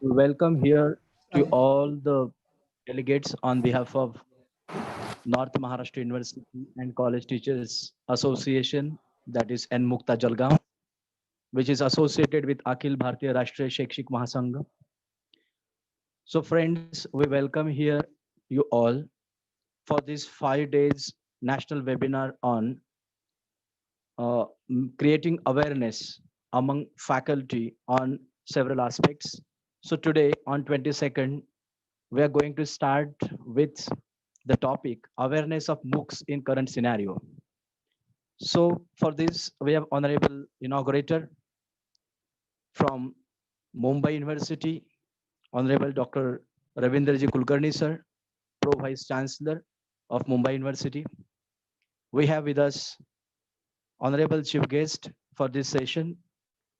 Welcome here to all the delegates on behalf of North Maharashtra University and College Teachers Association, that is N-Mukta Jalgaon, which is associated with Akhil Bharatiya Rashtriya Shakshik Mahasangha. So friends, we welcome here you all for this 5 days national webinar on creating awareness among faculty on several aspects. So today on 22nd, we are going to start with the topic awareness of MOOCs in current scenario. So for this, we have honorable inaugurator from Mumbai University, Honorable Dr. Ravindraji Kulkarni sir, Pro Vice Chancellor of Mumbai University. We have with us honorable chief guest for this session,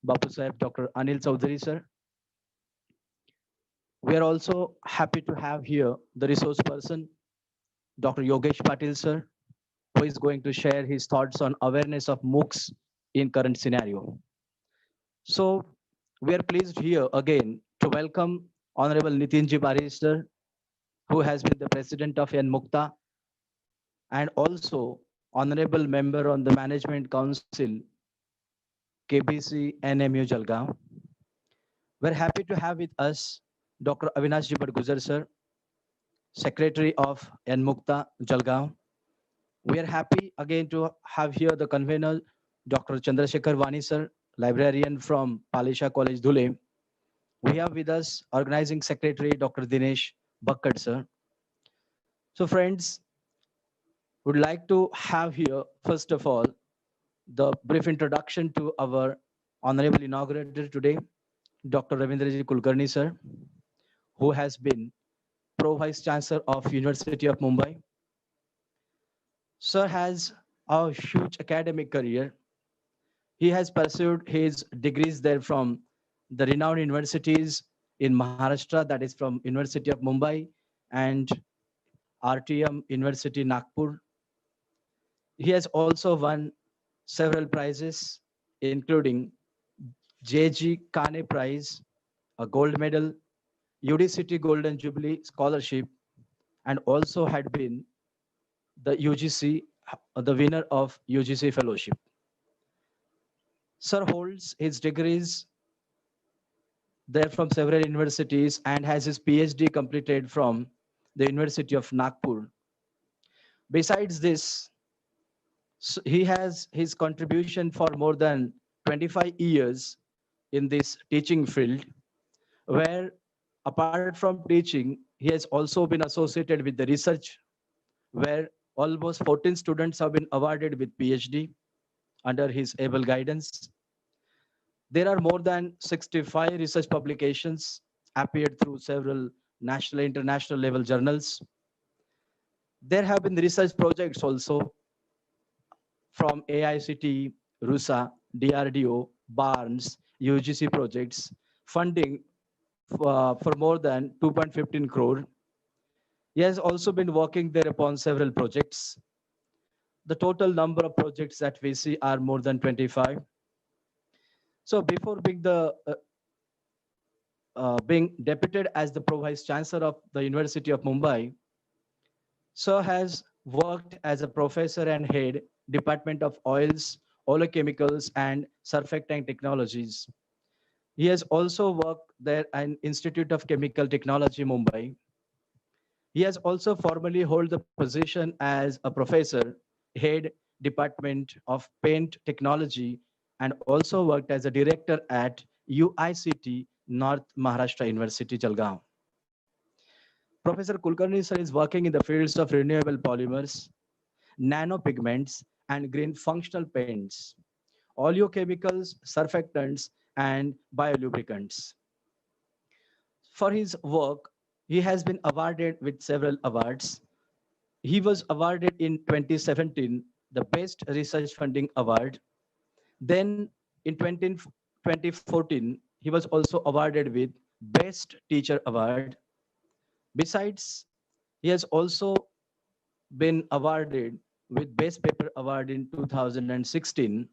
Bapu Sahib Dr. Anil Chaudhary sir. We are also happy to have here the resource person, Dr. Yogesh Patil sir, who is going to share his thoughts on awareness of MOOCs in current scenario. So we are pleased here again to welcome Honorable Nitinji Paris sir, who has been the president of N-Mukta and also honorable member on the management council KBC NMU Jalgaon. We're happy to have with us Dr. Avinash Jibar sir, secretary of N-Mukta Jalgaon. We are happy again to have here the convener, Dr. Chandrasekhar Vani sir, librarian from Palisha College, Dhule. We have with us organizing secretary, Dr. Dinesh Bakkad sir. So friends, would like to have here, first of all, the brief introduction to our honorable inaugurator today, Dr. Ravindraji Kulkarni sir, who has been Pro Vice Chancellor of University of Mumbai. Sir has a huge academic career. He has pursued his degrees there from the renowned universities in Maharashtra, that is from University of Mumbai and RTM University Nagpur. He has also won several prizes, including J.G. Kane Prize, a gold medal, UD Golden Jubilee Scholarship, and also had been the UGC, the winner of UGC Fellowship. Sir holds his degrees there from several universities and has his PhD completed from the University of Nagpur. Besides this, he has his contribution for more than 25 years in this teaching field, where apart from teaching, he has also been associated with the research, where almost 14 students have been awarded with PhD under his able guidance. There are more than 65 research publications appeared through several national and international level journals. There have been research projects also from AICT, RUSA, DRDO, Barnes, UGC projects, funding for more than 2.15 crore. He has also been working there upon several projects. The total number of projects that we see are more than 25. So before being deputed as the Pro Vice Chancellor of the University of Mumbai, Sir has worked as a professor and head Department of Oils, Oleochemicals, and Surfactant Technologies. He has also worked there at Institute of Chemical Technology, Mumbai. He has also formally held the position as a professor, head Department of Paint Technology, and also worked as a director at UICT North Maharashtra University, Jalgaon. Professor Kulkarni sir is working in the fields of renewable polymers, nanopigments, and green functional paints, oleochemicals, surfactants, and biolubricants. For his work, he has been awarded with several awards. He was awarded in 2017 the Best Research Funding Award. Then in 2014, he was also awarded with Best Teacher Award. Besides, he has also been awarded with Best Paper Award in 2016.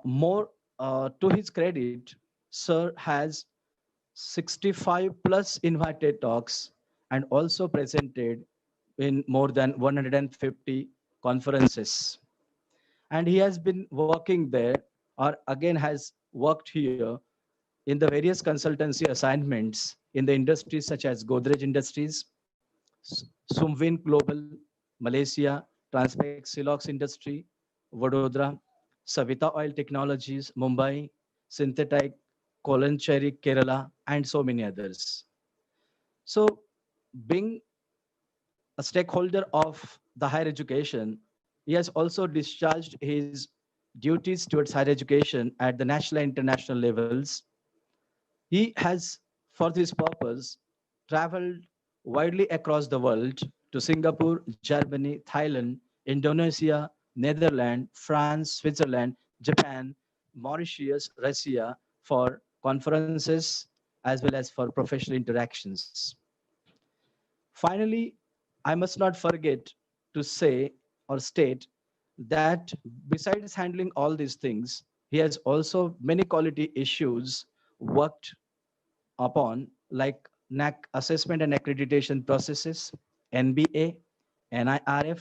More to his credit, Sir has 65 plus invited talks, and also presented in more than 150 conferences. And he has been working there, or again has worked here in the various consultancy assignments in the industries such as Godrej Industries, Sumvin Global, Malaysia, Transpex Silox Industry, Vadodara, Savita Oil Technologies, Mumbai, Synthetic, Kolancherry, Kerala, and so many others. So being a stakeholder of the higher education, he has also discharged his duties towards higher education at the national and international levels. He has, for this purpose, traveled widely across the world to Singapore, Germany, Thailand, Indonesia, Netherlands, France, Switzerland, Japan, Mauritius, Russia for conferences as well as for professional interactions. Finally, I must not forget to say or state that besides handling all these things, he has also many quality issues worked upon, like NAC assessment and accreditation processes, NBA, NIRF,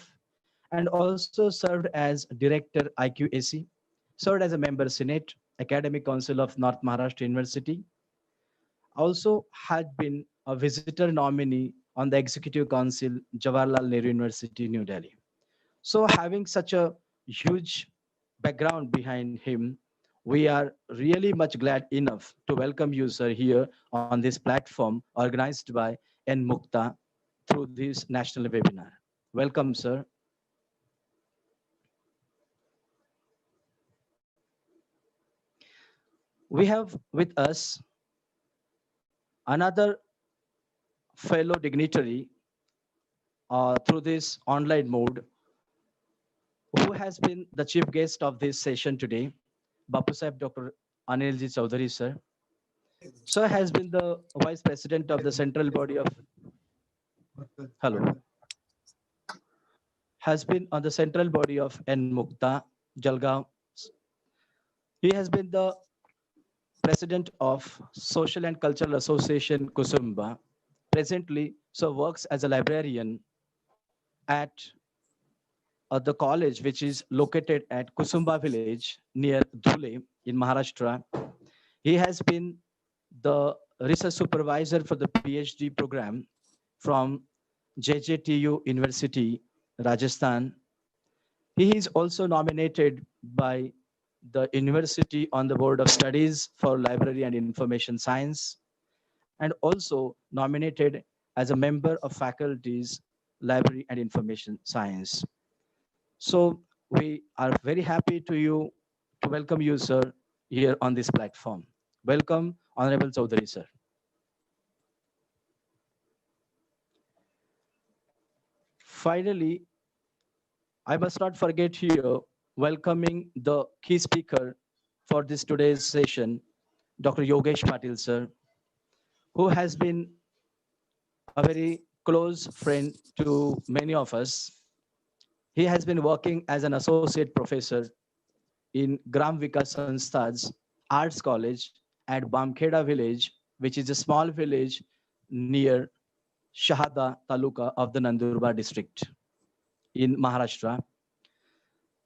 and also served as director IQAC, served as a member Senate, Academic Council of North Maharashtra University, also had been a visitor nominee on the Executive Council, Jawaharlal Nehru University, New Delhi. So having such a huge background behind him, we are really much glad enough to welcome you, sir, here on this platform organized by N Mukta through this national webinar. Welcome, sir. We have with us another fellow dignitary through this online mode who has been the chief guest of this session today, Bapu Sahib Dr. Anilji Chaudhary, sir. Sir has been the vice president of the central body of, hello, has been on the central body of N Mukta, Jalgaon. He has been the president of Social and Cultural Association Kusumba. Presently, so works as a librarian at the college, which is located at Kusumba village near Dhule in Maharashtra. He has been the research supervisor for the PhD program from JJTU University, Rajasthan. He is also nominated by the university on the Board of Studies for Library and Information Science, and also nominated as a member of faculties, Library and Information Science. So we are very happy to welcome you, sir, here on this platform. Welcome, Honorable Chaudhary, sir. Finally, I must not forget here welcoming the key speaker for this today's session, Dr. Yogesh Patil, sir, who has been a very close friend to many of us. He has been working as an associate professor in Gram Vikas Sanstha's Arts College at Bamkheda village, which is a small village near Shahada Taluka of the Nandurbar district in Maharashtra.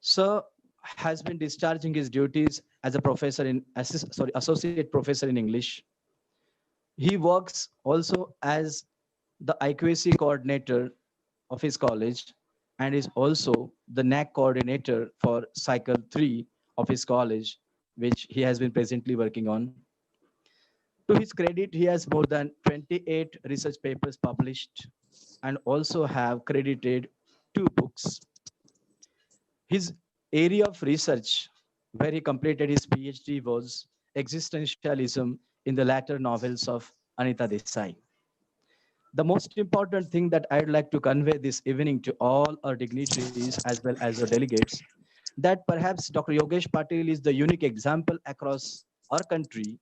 Sir has been discharging his duties as a professor in associate professor in English. He works also as the IQAC coordinator of his college and is also the NAC coordinator for cycle 3 of his college, which he has been presently working on. To his credit, he has more than 28 research papers published and also have credited 2 books. His area of research where he completed his PhD was existentialism in the latter novels of Anita Desai. The most important thing that I'd like to convey this evening to all our dignitaries as well as our delegates, that perhaps Dr. Yogesh Patil is the unique example across our country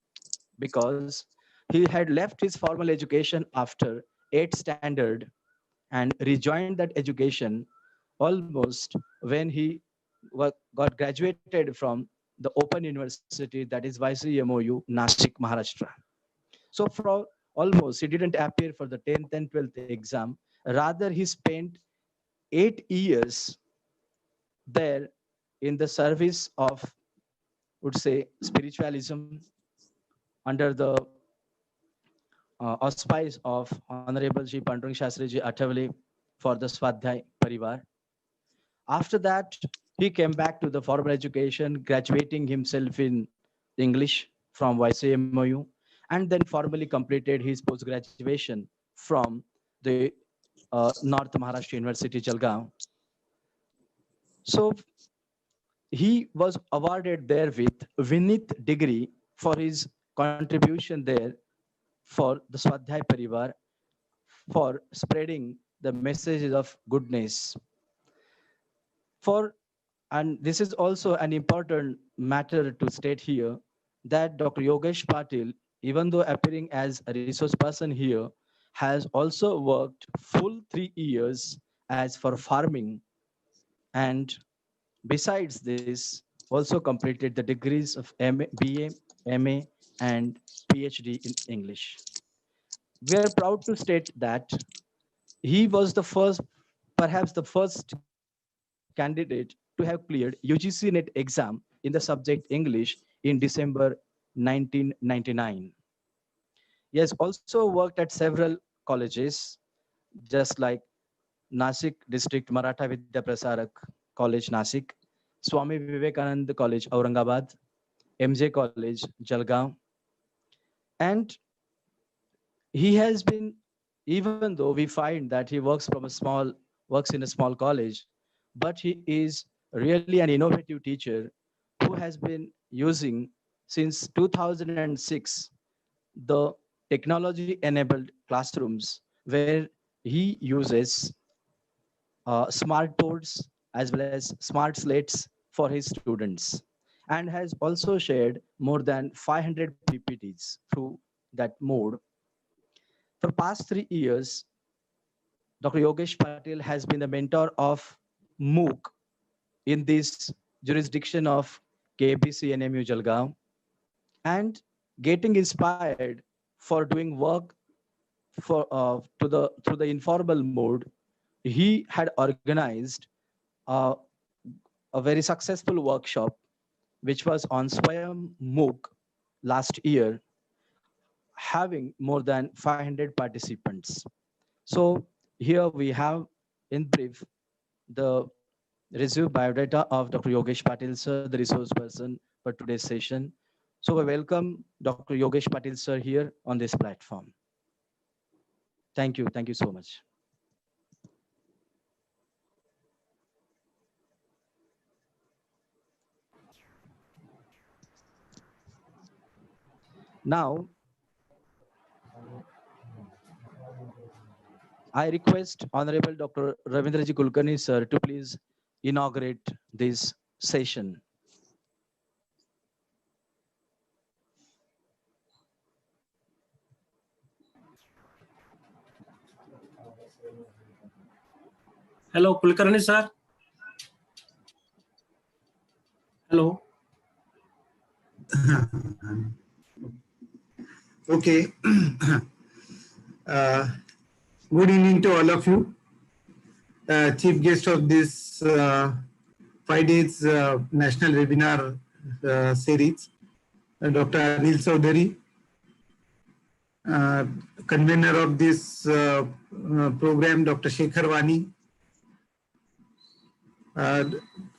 because he had left his formal education after 8th standard and rejoined that education almost when he got graduated from the Open University, that is YCMOU, Nashik, Maharashtra. So for almost, he didn't appear for the 10th and 12th exam. Rather, he spent 8 years there in the service of, would say, spiritualism under the auspice of Honorable Ji Pandurang Shastri Ji Athawale for the Swadhyay Parivar. After that, he came back to the formal education, graduating himself in English from YCMOU, and then formally completed his post-graduation from the North Maharashtra University, Jalgaon. So he was awarded there with Vinith degree for his contribution there for the Swadhyay Parivar, for spreading the messages of goodness. And this is also an important matter to state here, that Dr. Yogesh Patil, even though appearing as a resource person here, has also worked full 3 years as for farming, and besides this, also completed the degrees of BA, MA, and PhD in English. We are proud to state that he was the first, perhaps the first candidate to have cleared UGC NET exam in the subject English in December 1999. He has also worked at several colleges, just like Nasik District Maratha Vidya Prasarak College, Nasik, Swami Vivekananda College, Aurangabad, MJ College, Jalgaon. And he has been, even though we find that he works in a small college, but he is really an innovative teacher who has been using since 2006 the technology enabled classrooms, where he uses smart boards as well as smart slates for his students, and has also shared more than 500 PPTs through that mode. For past 3 years, Dr. Yogesh Patil has been the mentor of MOOC in this jurisdiction of KBC NMU Jalgaon, and getting inspired for doing work for through the informal mode. He had organized uh, a very successful workshop which was on Swayam MOOC last year, having more than 500 participants. So here we have in brief the resume biodata of Dr. Yogesh Patil sir, the resource person for today's session. So we welcome Dr. Yogesh Patil sir here on this platform. Thank you. Thank you so much. Now, I request Honorable Dr. Ravindraji Kulkarni sir to please inaugurate this session. Hello, Kulkarni sir. Hello. Okay. Good evening to all of you. Chief guest of this 5 days national webinar series, Dr. Anil Chaudhary, convener of this program, Dr. Shekhar Wani,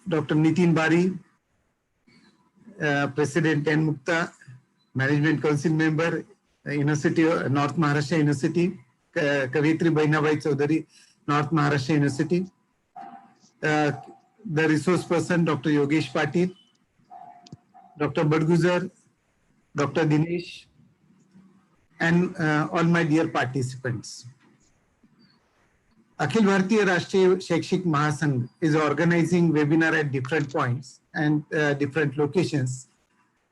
Dr. Nitin Bari, President N. Mukta, Management Council member, University of North Maharashtra University, Kavitri Bainabai Chaudhary, North Maharashtra University, the resource person, Dr. Yogesh Patil, Dr. Badguzar, Dr. Dinesh, and all my dear participants. Akhil Bharatiya Rashtriya Shaikshik Mahasangh is organizing webinar at different points and different locations.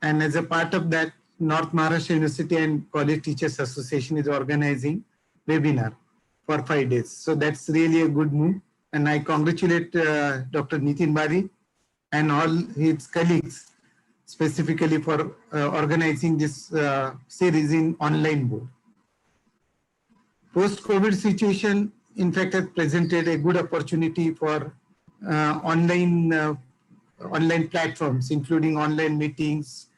And as a part of that, North Maharashtra University and College Teachers Association is organizing webinar for 5 days. So that's really a good move. And I congratulate Dr. Nitin Bari and all his colleagues specifically for organizing this series in online mode. Post-COVID situation, in fact, has presented a good opportunity for online platforms, including online meetings,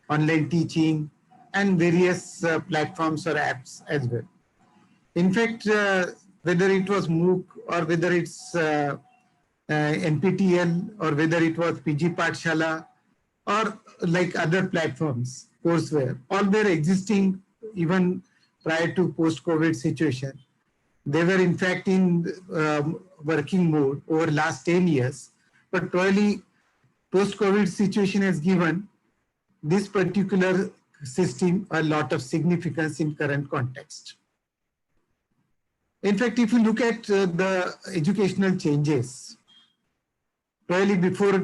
online teaching, and various platforms or apps as well. In fact, whether it was MOOC or whether it's NPTEL or whether it was PG Pathshala or like other platforms, courseware, all were existing even prior to post-COVID situation. They were in fact in working mode over last 10 years, but probably post-COVID situation has given this particular system a lot of significance in current context. In fact, if you look at the educational changes, probably before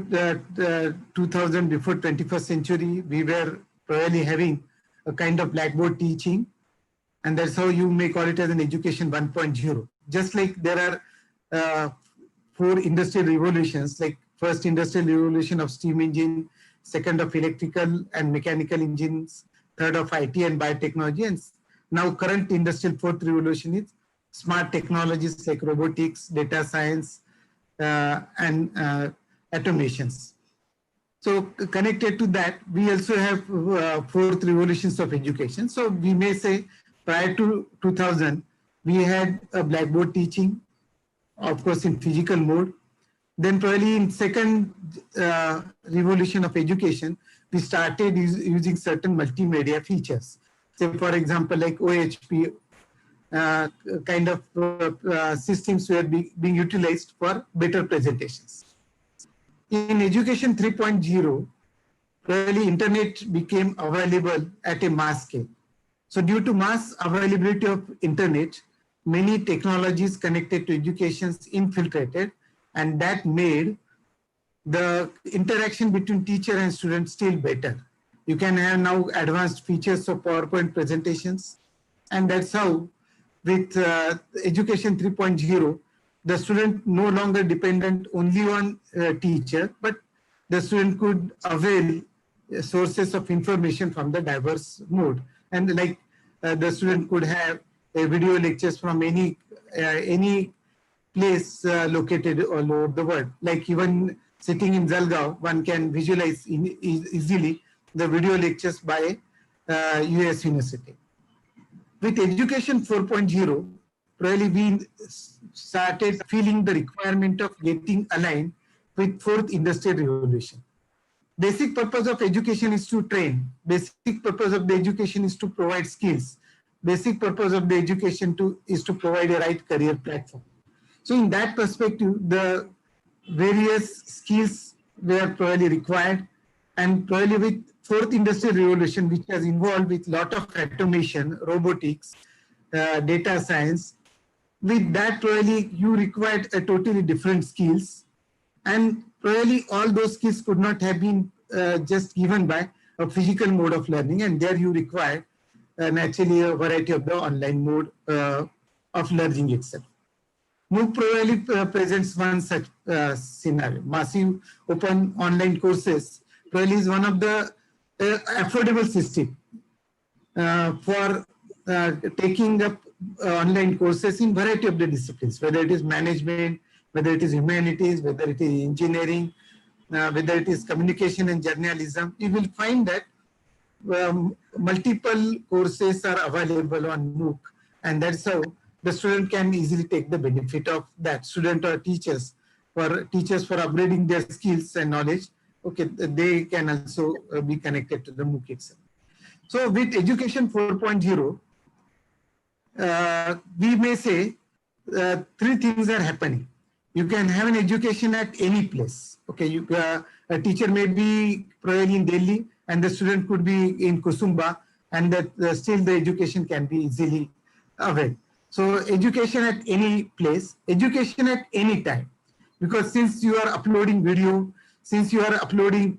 2000, before 21st century, we were probably having a kind of blackboard teaching, and that's how you may call it as an education 1.0. Just like there are 4 industrial revolutions, like first industrial revolution of steam engine, second of electrical and mechanical engines, third of IT and biotechnology, and now current industrial 4th revolution is smart technologies like robotics, data science, and automations. So connected to that, we also have 4th revolutions of education. So we may say prior to 2000, we had a blackboard teaching, of course, in physical mode. Then probably in second revolution of education, we started using certain multimedia features. Say, for example, like OHP, kind of systems were being utilized for better presentations. In education 3.0, probably internet became available at a mass scale. So due to mass availability of internet, many technologies connected to education infiltrated, and that made the interaction between teacher and student still better. You can have now advanced features of PowerPoint presentations, and that's how with education 3.0, the student no longer dependent only on teacher, but the student could avail sources of information from the diverse mode. And like the student could have video lectures from any place located all over the world. Like even sitting in Jalgaon, one can visualize easily the video lectures by US University. With education 4.0, probably we started feeling the requirement of getting aligned with 4th industrial revolution. Basic purpose of education is to train. Basic purpose of the education is to provide skills. Basic purpose of the education is to provide a right career platform. So in that perspective, the various skills were probably required, and probably with 4th industrial revolution, which has involved with lot of automation, robotics, data science, with that probably you required a totally different skills, and probably all those skills could not have been just given by a physical mode of learning, and there you require naturally a variety of the online mode of learning itself. MOOC probably presents one such scenario. Massive open online courses probably is one of the affordable system for taking up online courses in variety of the disciplines, whether it is management, whether it is humanities, whether it is engineering, whether it is communication and journalism. You will find that multiple courses are available on MOOC, and that's how the student can easily take the benefit of that. Student or teachers for upgrading their skills and knowledge, okay, they can also be connected to the MOOC itself. So with education 4.0, we may say 3 things are happening. You can have an education at any place. Okay, a teacher may be probably in Delhi, and the student could be in Kusumba, and that still the education can be easily availed. So education at any place, education at any time, because since you are uploading video, since you are uploading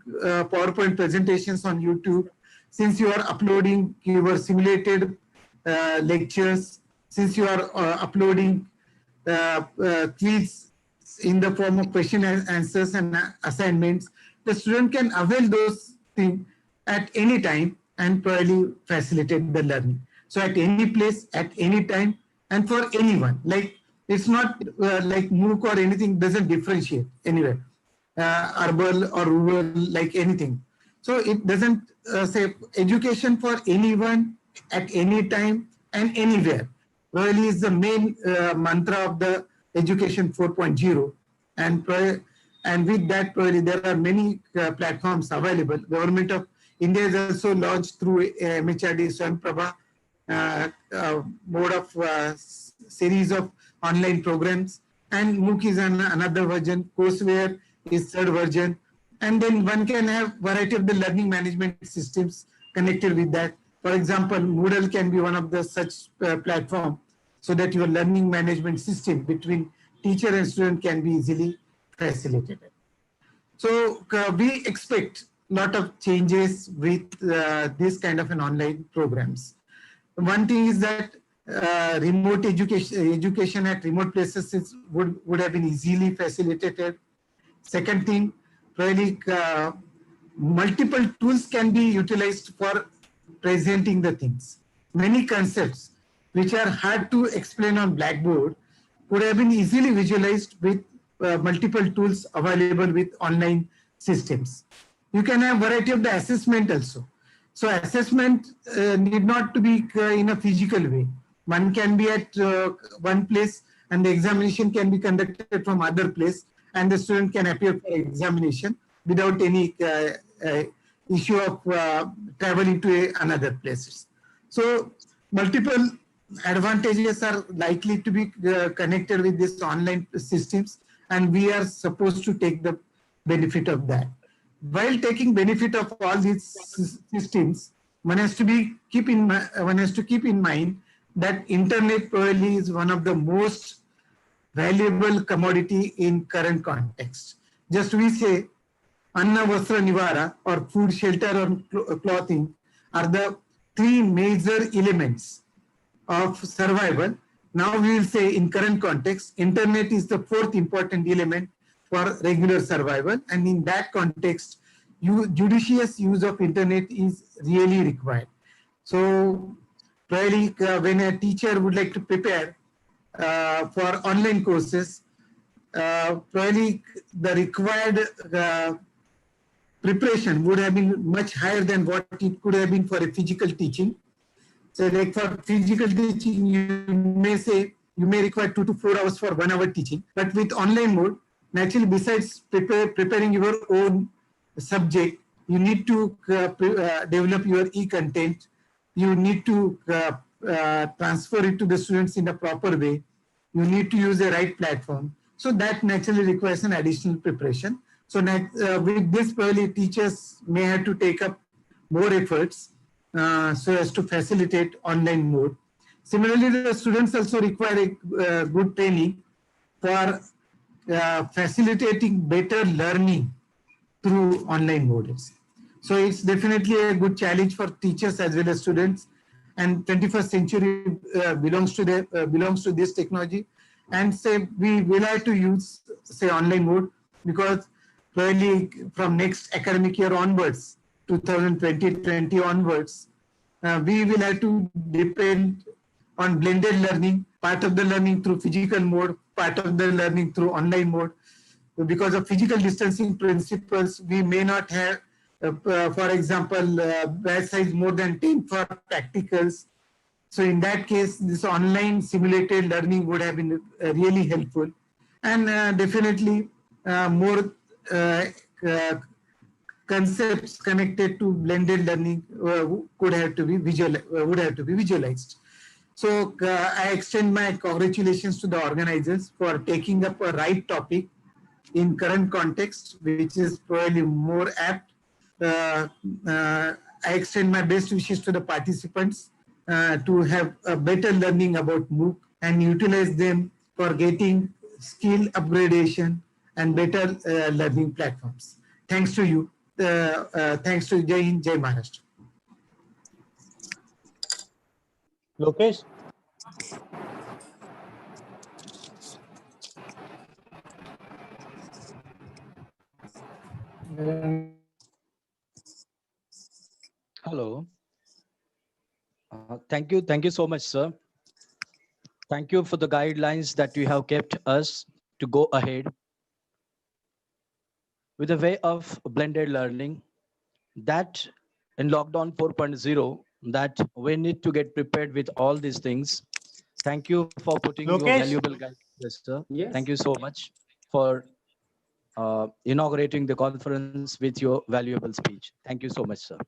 PowerPoint presentations on YouTube, since you are uploading your simulated lectures, since you are uploading quiz in the form of question and answers and assignments, the student can avail those thing at any time and probably facilitate the learning. So at any place, at any time, and for anyone. Like it's not like MOOC or anything doesn't differentiate anywhere, urban or rural, like anything. So it doesn't say education for anyone at any time and anywhere. Really is the main mantra of the education 4.0, and with that probably there are many platforms available. Government of India has also launched through MHRD Swayamprabha mode of series of online programs, and MOOC is another version, courseware is third version, and then one can have variety of the learning management systems connected with that. For example, Moodle can be one of the such platform, so that your learning management system between teacher and student can be easily facilitated. So we expect a lot of changes with this kind of an online programs. One thing is that remote education at remote places would have been easily facilitated. Second thing, really multiple tools can be utilized for presenting the things. Many concepts which are hard to explain on Blackboard could have been easily visualized with multiple tools available with online systems. You can have variety of the assessment also. So assessment need not to be in a physical way. One can be at one place and the examination can be conducted from other place, and the student can appear for examination without any issue of traveling to another places. So multiple advantages are likely to be connected with these online systems, and we are supposed to take the benefit of that. While taking benefit of all these systems, one has to keep in mind that internet probably is one of the most valuable commodity in current context. Just we say Anna Vastra Nivara, or food, shelter, or clothing are the three major elements of survival. Now we will say in current context, internet is the fourth important element for regular survival, and in that context, judicious use of internet is really required. So probably when a teacher would like to prepare for online courses, probably the required preparation would have been much higher than what it could have been for a physical teaching. So like for physical teaching, you may require 2 to 4 hours for 1 hour teaching, but with online mode, naturally besides preparing your own subject, you need to develop your e-content, you need to transfer it to the students in a proper way, you need to use the right platform. So that naturally requires an additional preparation. So with this, probably teachers may have to take up more efforts so as to facilitate online mode. Similarly, the students also require a good training for facilitating better learning through online modes. So it's definitely a good challenge for teachers as well as students. And 21st century belongs to this technology. And say we will have to use say online mode, because probably from next academic year onwards, 2020 onwards, we will have to depend on blended learning, part of the learning through physical mode, part of the learning through online mode. Because of physical distancing principles, we may not have, for example, batch size more than 10 for practicals. So in that case, this online simulated learning would have been really helpful. And definitely more concepts connected to blended learning would have to be visualized. So I extend my congratulations to the organizers for taking up a right topic in current context, which is probably more apt. I extend my best wishes to the participants to have a better learning about MOOC and utilize them for getting skill upgradation and better learning platforms. Thanks to you. Thanks to Jai Hind, Jai Maharashtra. Lokesh? Thank you so much, sir. Thank you for the guidelines that you have kept us to go ahead with a way of blended learning that in lockdown 4.0 that we need to get prepared with all these things. Thank you for putting your Lokesh? valuable guidance, sir. Yes. Thank you so much for inaugurating the conference with your valuable speech. Thank you so much, sir.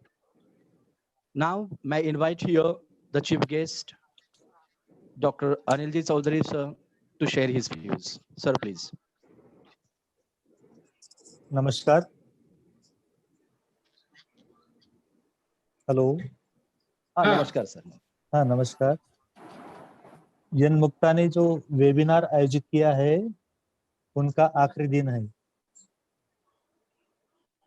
Now, may I invite here the chief guest, Dr. Anilji Chaudhary, sir, to share his views. Sir, please. नमस्कार. Hello. नमस्कार, sir. हाँ, नमस्कार. यन मुक्ता ने जो webinar आयोजित किया है उनका आखिरी दिन है.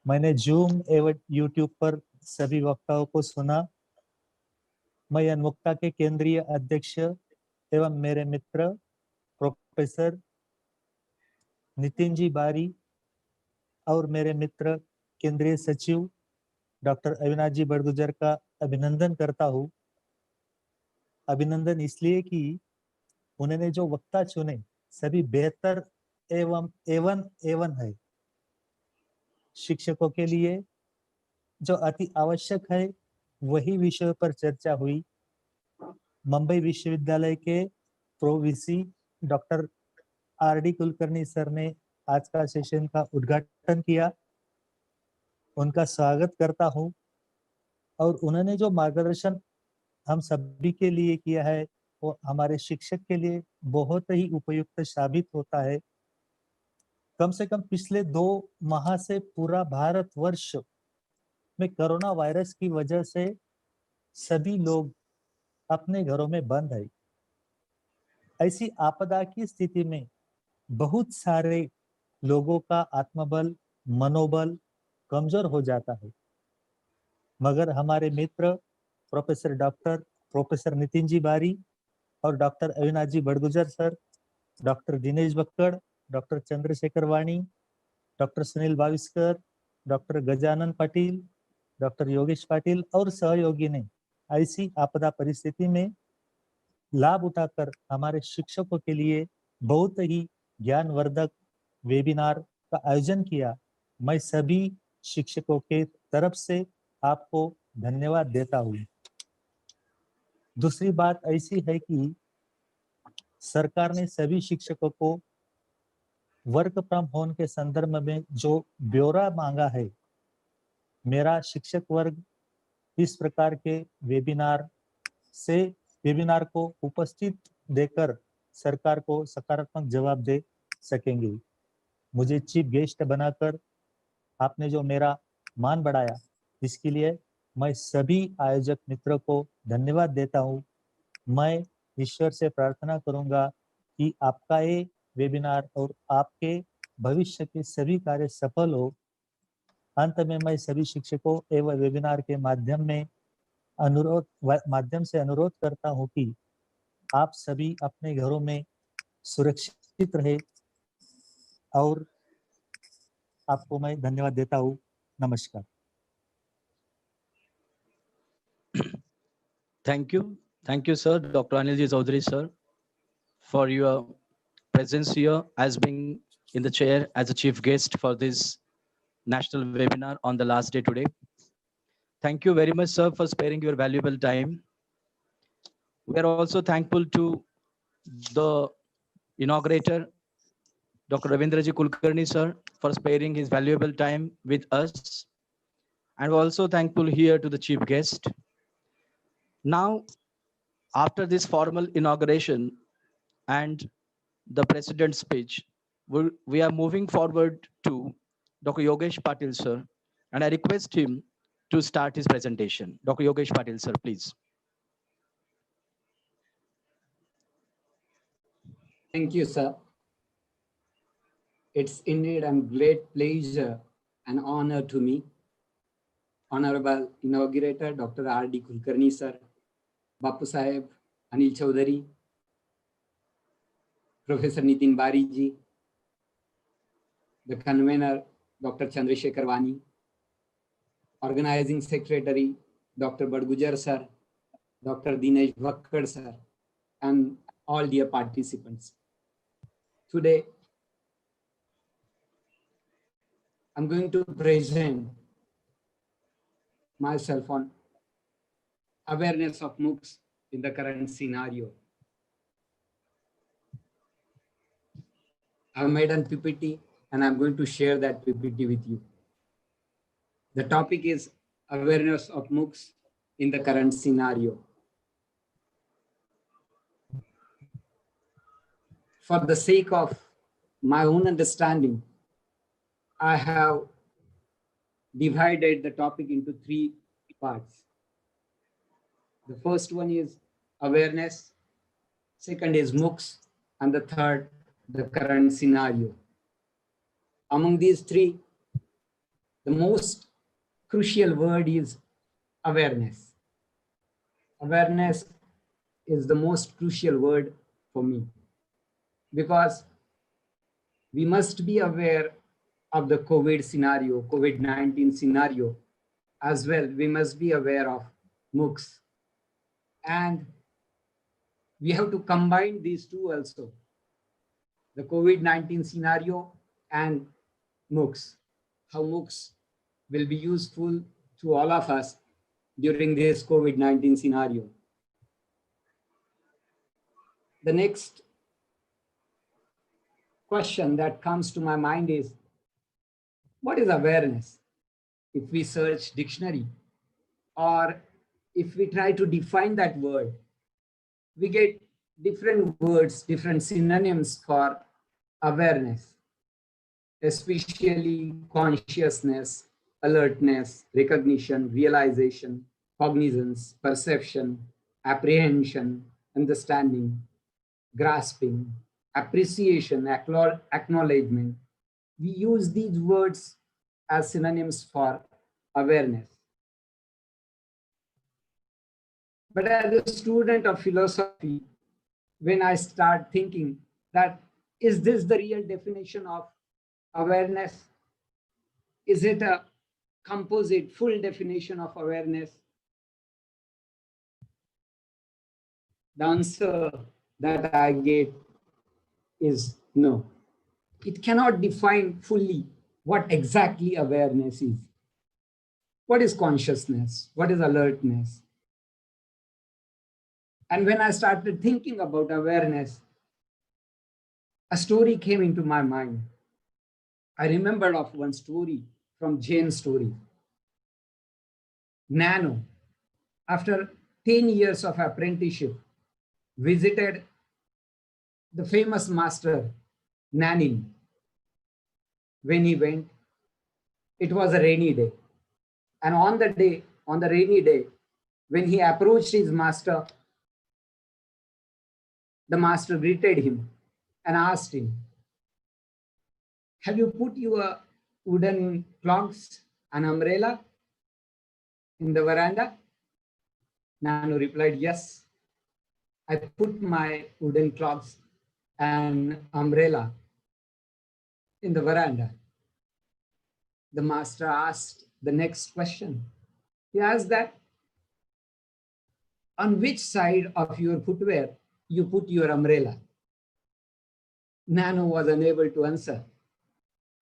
मैंने जूम एवं यूट्यूब पर सभी वक्ताओं को सुना. मैं यन मुक्ता के केंद्रीय अध्यक्ष एवं मेरे मित्र प्रोफेसर नितिन जी बारी और मेरे मित्र केंद्रीय सचिव डॉक्टर अविनाश जी बड़गुजर का अभिनंदन करता हूँ. अभिनंदन इसलिए कि उन्होंने जो वक्ता चुने सभी बेहतर एवं एवन है. शिक्षकों के लिए जो अति आवश्यक है वही विषय पर चर्चा हुई. मुंबई विश्वविद्यालय के pro VC doctor RD. Kulkarni sir ने आज का सेशन का उद्घाटन किया. उनका स्वागत करता हूं. और उन्होंने जो मार्गदर्शन हम सभी के लिए किया है वो हमारे शिक्षक के लिए बहुत ही उपयुक्त साबित होता है. कम से कम पिछले 2 माह से पूरा भारतवर्ष में कोरोना वायरस की वजह से सभी लोग अपने घरों में बंद है. ऐसी आपदा की स्थिति में बहुत सारे लोगों का आत्मबल मनोबल कमजोर हो जाता है. मगर हमारे मित्र प्रोफेसर नितिन जी बारी और doctor Avinash ji Badgujar sir, doctor Dinesh Bakkad, doctor Chandrashekhar Wani, doctor Sunil Baviskar, doctor Gajanan Patil, doctor Yogesh Patil और सहयोगी ने ऐसी आपदा परिस्थिति में लाभ उठाकर हमारे शिक्षकों के लिए बहुत ही ज्ञानवर्धक वेबिनार का आयोजन किया. मैं सभी शिक्षकों के तरफ से आपको धन्यवाद देता हूँ. दूसरी बात ऐसी है कि सरकार ने सभी शिक्षकों को वर्क फ्रॉम होम के संदर्भ में जो ब्यौरा मांगा है, मेरा शिक्षक वर्ग इस प्रकार के वेबिनार को उपस्थित देकर सरकार को सकारात्मक जवाब दे सकेंगे. मुझे चीफ गेस्ट बनाकर आपने जो मेरा मान बढ़ाया इसके लिए मैं सभी आयोजक मित्रों को धन्यवाद देता हूँ. मैं ईश्वर से प्रार्थना करूंगा कि आपका ये वेबिनार और आपके भविष्य के सभी कार्य सफल हो. अंत में मैं सभी शिक्षकों एवं वेबिनार के माध्यम से अनुरोध करता हूं कि आप सभी अपने घरों में सुरक्षित रहे और आपको मैं धन्यवाद देता हूं. नमस्कार. Thank you, sir, Dr. Anilji Chaudhary, sir, for your presence here as being in the chair as a chief guest for this national webinar on the last day today. Thank you very much, sir, for sparing your valuable time. We are also thankful to the inaugurator, Dr. Ravindraji Kulkarni, sir, for sparing his valuable time with us. And we're also thankful here to the chief guest. Now, after this formal inauguration and the president's speech, we are moving forward to Dr. Yogesh Patil, sir, and I request him to start his presentation. Dr. Yogesh Patil, sir, please. Thank you, sir. It's indeed a great pleasure and honor to me. Honorable inaugurator, Dr. R.D. Kulkarni, sir, Bapu Saheb, Anil Chaudhary, Professor Nitin Bari ji, the convener, Dr. Chandrasekhar Wani, organizing secretary, Dr. Badgujar, sir, Dr. Dinesh Vakkad sir, and all dear participants. Today, I'm going to present myself on awareness of MOOCs in the current scenario. I've made an PPT and I'm going to share that PPT with you. The topic is awareness of MOOCs in the current scenario. For the sake of my own understanding, I have divided the topic into 3 parts. The first one is awareness, second is MOOCs, and the third, the current scenario. Among these 3, the most crucial word is awareness. Awareness is the most crucial word for me, because we must be aware of the COVID scenario, COVID-19 scenario. As well, we must be aware of MOOCs. And we have to combine these 2 also, the COVID-19 scenario and MOOCs, how MOOCs will be useful to all of us during this COVID-19 scenario. The next question that comes to my mind is, what is awareness? If we search dictionary or if we try to define that word, we get different words, different synonyms for awareness, especially consciousness, alertness, recognition, realization, cognizance, perception, apprehension, understanding, grasping, appreciation, acknowledgement. We use these words as synonyms for awareness. But as a student of philosophy, when I start thinking that, is this the real definition of awareness? Is it a composite, full definition of awareness? The answer that I get is no. It cannot define fully what exactly awareness is. What is consciousness? What is alertness? And when I started thinking about awareness, a story came into my mind. I remembered of one story from Jain story. Nano, after 10 years of apprenticeship, visited the famous master Nanin. When he went, it was a rainy day. And on the rainy day, when he approached his master, the master greeted him and asked him, have you put your wooden clogs and umbrella in the veranda? Nano replied, yes, I put my wooden clogs and umbrella in the veranda. The master asked the next question. He asked that, on which side of your footwear you put your umbrella? Nano was unable to answer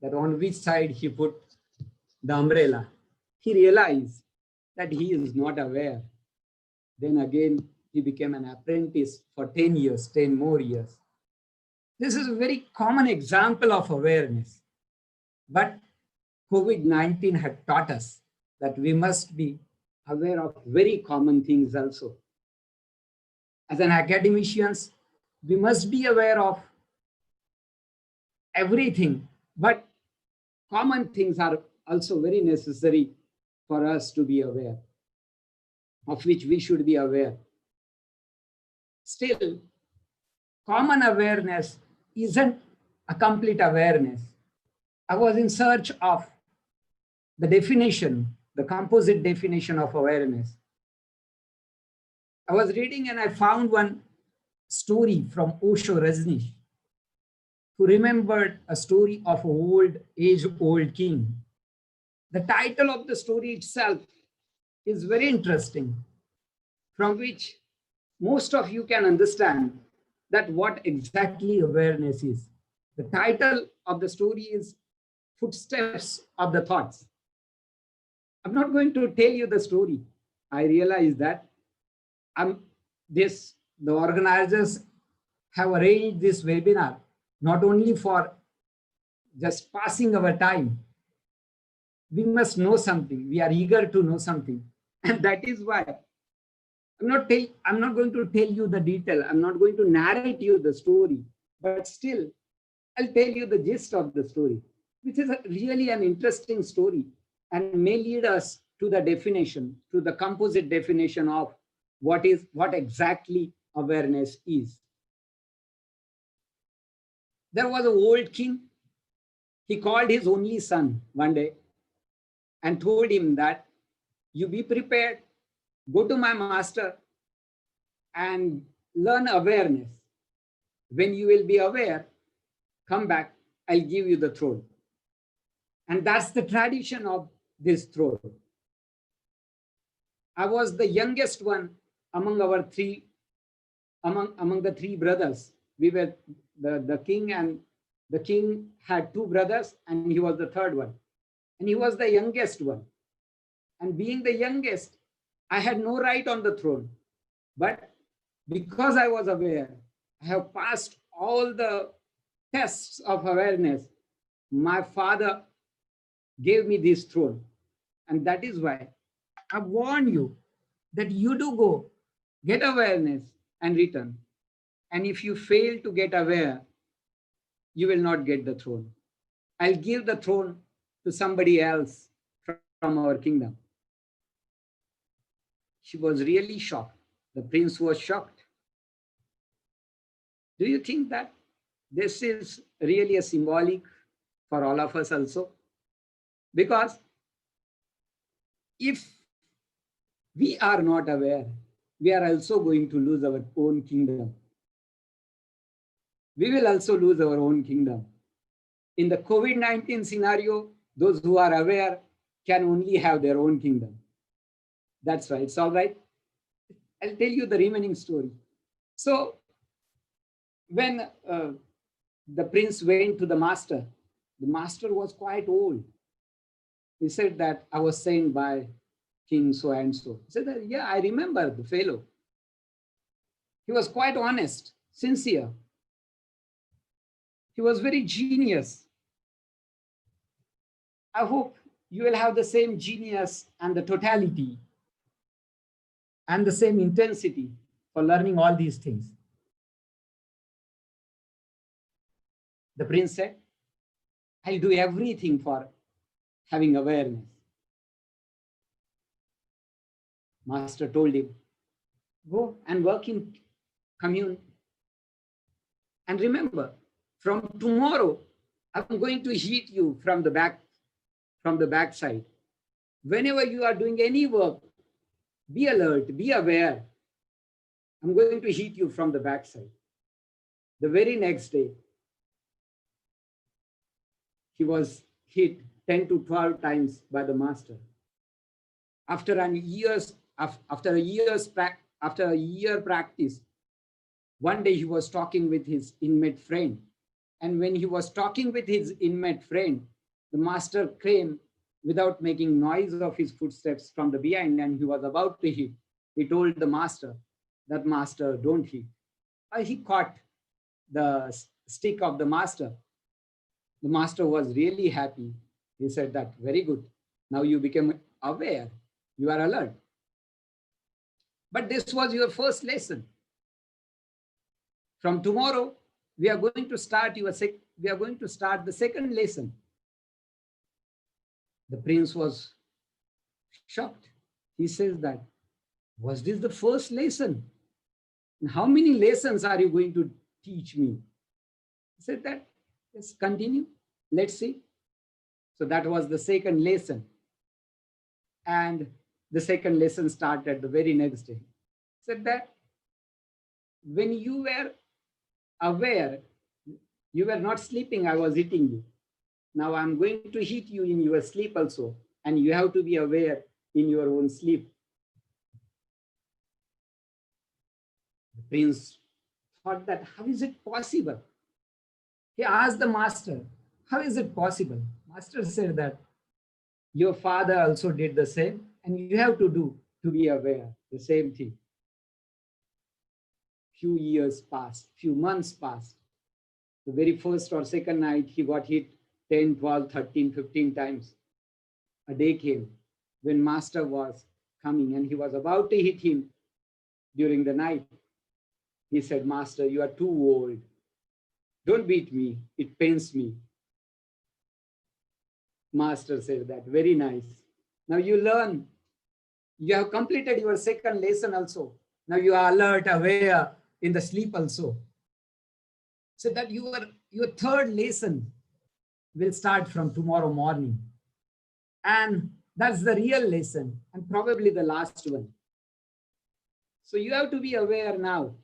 that on which side he put the umbrella. He realized that he is not aware. Then again, he became an apprentice for 10 years, 10 more years. This is a very common example of awareness. But COVID-19 had taught us that we must be aware of very common things also. As an academicians, we must be aware of everything, but common things are also very necessary for us to be aware, of which we should be aware. Still, common awareness isn't a complete awareness. I was in search of the definition, the composite definition of awareness. I was reading and I found one story from Osho Rajneesh, who remembered a story of an age-old king. The title of the story itself is very interesting. from which most of you can understand that what exactly awareness is. The title of the story is Footsteps of the Thoughts. I'm not going to tell you the story. I realize that the organizers have arranged this webinar not only for just passing our time. We must know something. We are eager to know something. And that is why I'm not going to tell you the detail. I'm not going to narrate you the story, but still I'll tell you the gist of the story, which is really an interesting story and may lead us to the definition, to the composite definition of what exactly awareness is. There was an old king. He called his only son one day and told him that you be prepared, go to my master and learn awareness. When you will be aware, come back, I'll give you the throne. And that's the tradition of this throne. I was the youngest one among our three, among the three brothers. We were the king, and the king had two brothers and he was the third one. And he was the youngest one. And being the youngest, I had no right on the throne. But because I was aware, I have passed all the tests of awareness. My father gave me this throne. And that is why I warn you that you do go, get awareness and return. And if you fail to get aware, you will not get the throne. I'll give the throne to somebody else from our kingdom. She was really shocked. The prince was shocked. Do you think that this is really a symbolic for all of us also? Because if we are not aware, we are also going to lose our own kingdom. We will also lose our own kingdom. In the COVID-19 scenario, those who are aware can only have their own kingdom. That's right. It's all right. I'll tell you the remaining story. So when the prince went to the master was quite old. He said that I was sent by King so and so. He said that, yeah, I remember the fellow. He was quite honest, sincere. He was very genius. I hope you will have the same genius and the totality and the same intensity for learning all these things. The prince said, I'll do everything for having awareness. Master told him, go and work in commune. And remember, from tomorrow, I'm going to hit you from the backside. Whenever you are doing any work, be alert, be aware. I'm going to hit you from the backside. The very next day, he was hit 10 to 12 times by the master. After a year practice, one day he was talking with his inmate friend. And when he was talking with his inmate friend, the master came without making noise of his footsteps from the behind, and he was about to hit. He told the master that, master, don't hit. He caught the stick of the master. The master was really happy. He said that, very good. Now you became aware. You are alert. But this was your first lesson. From tomorrow, we are going to start the second lesson. The prince was shocked. He says that, was this the first lesson? And how many lessons are you going to teach me? He said that, let's continue. Let's see. So that was the second lesson. And the second lesson started the very next day. He said that when you were aware, you were not sleeping, I was hitting you. Now I'm going to hit you in your sleep also. And you have to be aware in your own sleep. prince thought that, how is it possible? He asked the master, how is it possible? Master said that your father also did the same, and you have to do to be aware the same thing. Few years passed, few months passed. The very first or second night, he got hit 10, 12, 13, 15 times. A day came when master was coming and he was about to hit him during the night. He said, Master, you are too old. Don't beat me. It pains me. Master said that. Very nice. Now you learn. You have completed your second lesson also. Now you are alert, aware in the sleep also. So that your third lesson will start from tomorrow morning. And that's the real lesson and probably the last one. So you have to be aware now.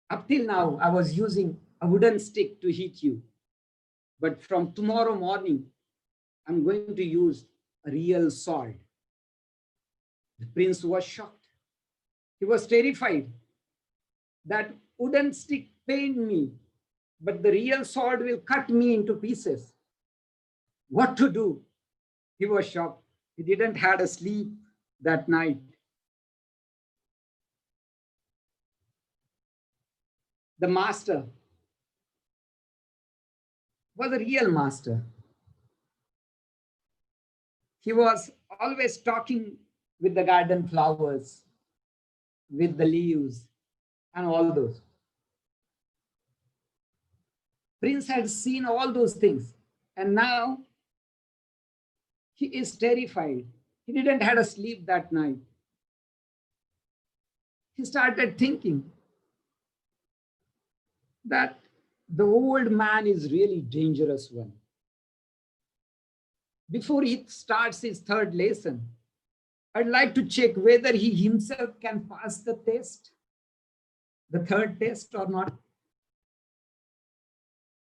Up till now, I was using a wooden stick to hit you. But from tomorrow morning, I'm going to use a real sword. The prince was shocked. He was terrified. That wooden stick pained me, but the real sword will cut me into pieces. What to do? He was shocked. He didn't have a sleep that night. The master was a real master. He was always talking with the garden flowers, with the leaves, and all those. Prince had seen all those things, and now he is terrified. He didn't have a sleep that night. He started thinking that the old man is really dangerous one. Before he starts his third lesson, I'd like to check whether he himself can pass the test, the third test or not.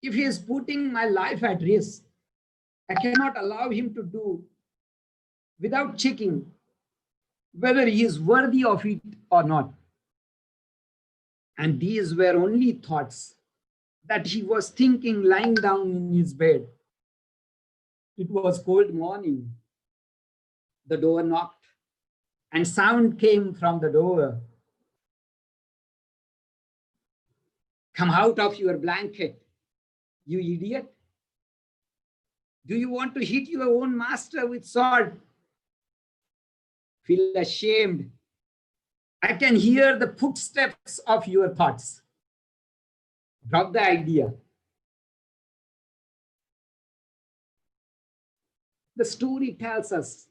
If he is putting my life at risk, I cannot allow him to do without checking whether he is worthy of it or not. And these were only thoughts that he was thinking lying down in his bed. It was cold morning. The door knocked and sound came from the door. Come out of your blanket, you idiot. Do you want to hit your own master with sword? Feel ashamed. I can hear the footsteps of your thoughts. Drop the idea. The story tells us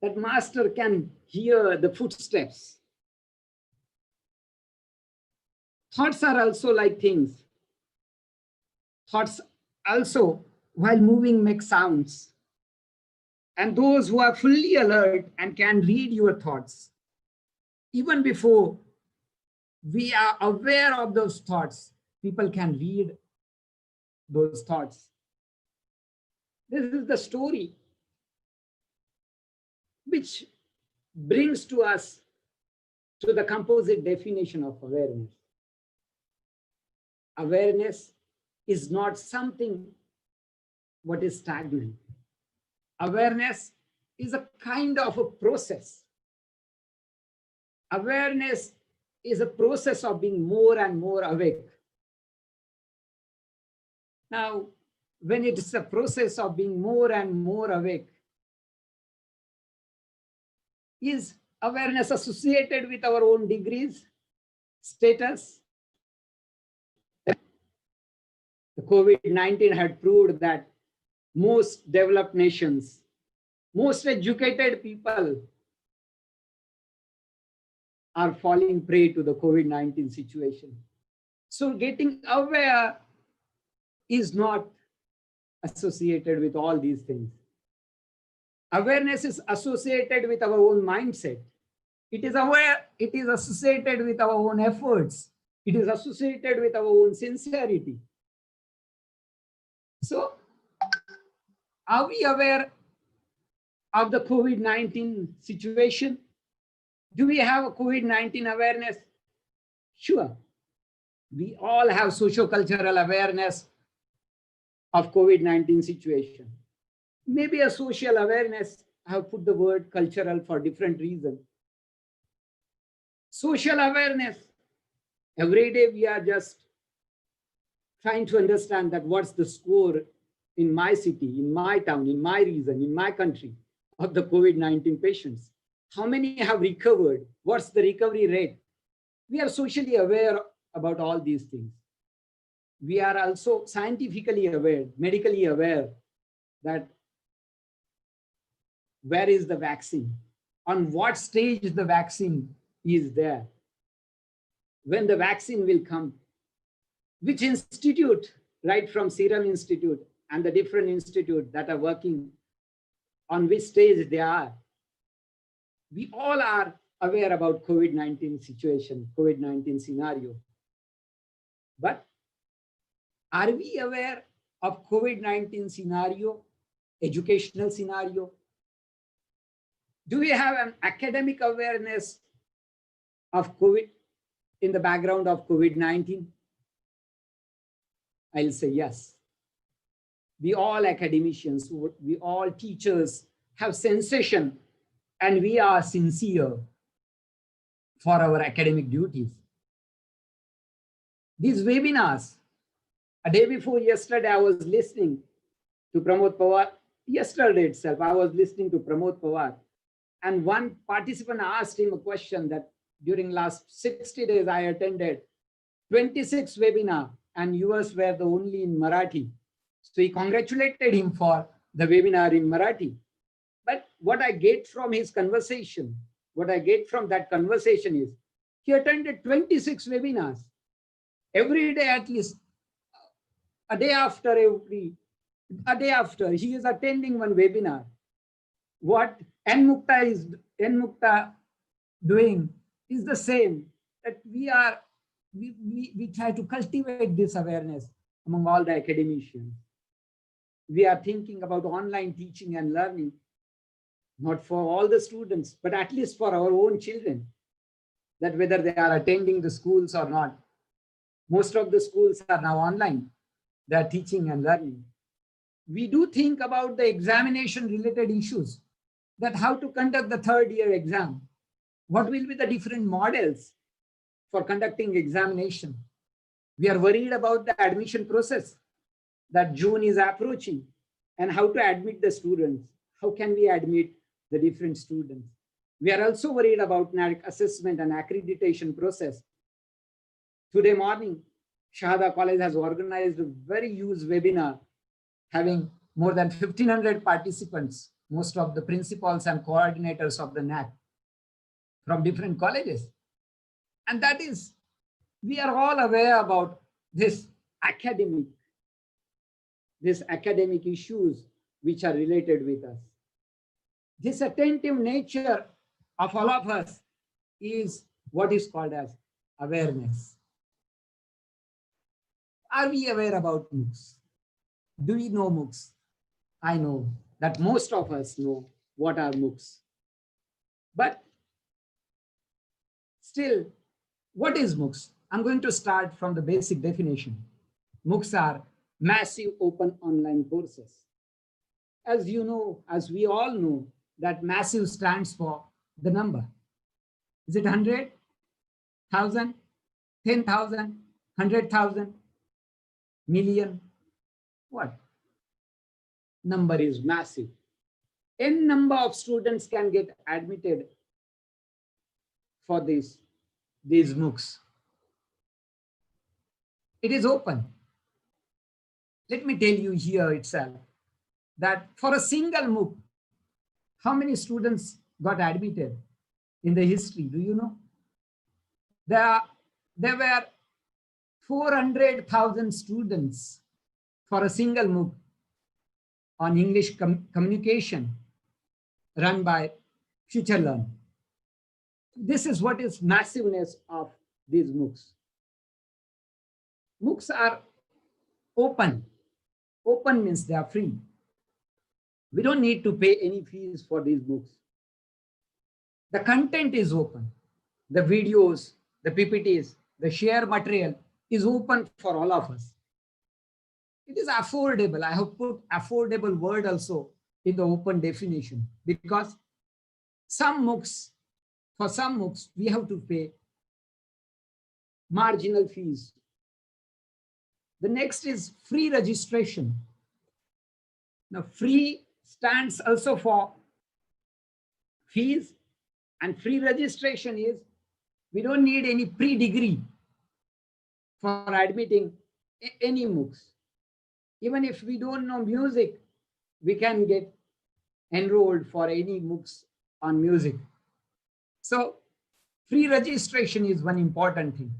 that master can hear the footsteps. Thoughts are also like things. Thoughts also, while moving, make sounds. And those who are fully alert and can read your thoughts, even before we are aware of those thoughts, people can read those thoughts. This is the story which brings to us to the composite definition of awareness. Awareness is not something what is stagnant. Awareness is a kind of a process. Awareness is a process of being more and more awake. Now, when it is a process of being more and more awake, is awareness associated with our own degrees, status? The COVID-19 had proved that most developed nations, most educated people are falling prey to the COVID-19 situation. So getting aware is not associated with all these things. Awareness is associated with our own mindset. It is aware, it is associated with our own efforts. It is associated with our own sincerity. So, are we aware of the COVID-19 situation? Do we have a COVID-19 awareness? Sure. We all have socio-cultural awareness of COVID-19 situation. Maybe a social awareness, I have put the word cultural for different reasons. Social awareness, every day we are just trying to understand that what's the score in my city, in my town, in my region, in my country of the COVID-19 patients. How many have recovered? What's the recovery rate? We are socially aware about all these things. We are also scientifically aware, medically aware that where is the vaccine? On what stage the vaccine is there? When the vaccine will come? Which institute, right from Serum Institute and the different institutes that are working, on which stage they are? We all are aware about COVID-19 situation, COVID-19 scenario. But are we aware of COVID-19 scenario, educational scenario? Do we have an academic awareness of COVID in the background of COVID-19? I'll say yes. We all academicians, we all teachers have sensation, and we are sincere for our academic duties. These webinars, a day before yesterday, I was listening to Pramod Pawar. Yesterday itself, I was listening to Pramod Pawar, and one participant asked him a question that during last 60 days, I attended 26 webinars, and yours were the only in Marathi. So he congratulated him for the webinar in Marathi. But what I get from his conversation, what I get from that conversation is, he attended 26 webinars. Every day, at least a day after, he is attending one webinar. What Enmukta is doing is the same, that we try to cultivate this awareness among all the academicians. We are thinking about online teaching and learning, not for all the students, but at least for our own children, that whether they are attending the schools or not. Most of the schools are now online. They are teaching and learning. We do think about the examination related issues, that how to conduct the third year exam. What will be the different models for conducting examination? We are worried about the admission process, that June is approaching, and how to admit the students. How can we admit the different students? We are also worried about NAAC assessment and accreditation process. Today morning, Shahada College has organized a very huge webinar having more than 1,500 participants, most of the principals and coordinators of the NAAC from different colleges. And that is, we are all aware about this academic issues which are related with us. This attentive nature of all of us is what is called as awareness. Are we aware about MOOCs? Do we know MOOCs? I know that most of us know what are MOOCs. But still, what is MOOCs? I'm going to start from the basic definition. MOOCs are massive open online courses. As you know, as we all know, that massive stands for the number. Is it 100, 1,000, 10,000, 100,000, million? What? Number is massive. N number of students can get admitted for these MOOCs. It is open. Let me tell you here itself that for a single MOOC, how many students got admitted in the history? Do you know? There were 400,000 students for a single MOOC on English communication run by FutureLearn. This is what is massiveness of these MOOCs. MOOCs are open. Open means they are free. We don't need to pay any fees for these MOOCs. The content is open. The videos, the PPTs, the share material is open for all of us. It is affordable. I have put affordable word also in the open definition, because for some MOOCs, we have to pay marginal fees. The next is free registration. Now, free stands also for fees, and free registration is we don't need any pre-degree for admitting any MOOCs. Even if we don't know music, we can get enrolled for any MOOCs on music. So free registration is one important thing.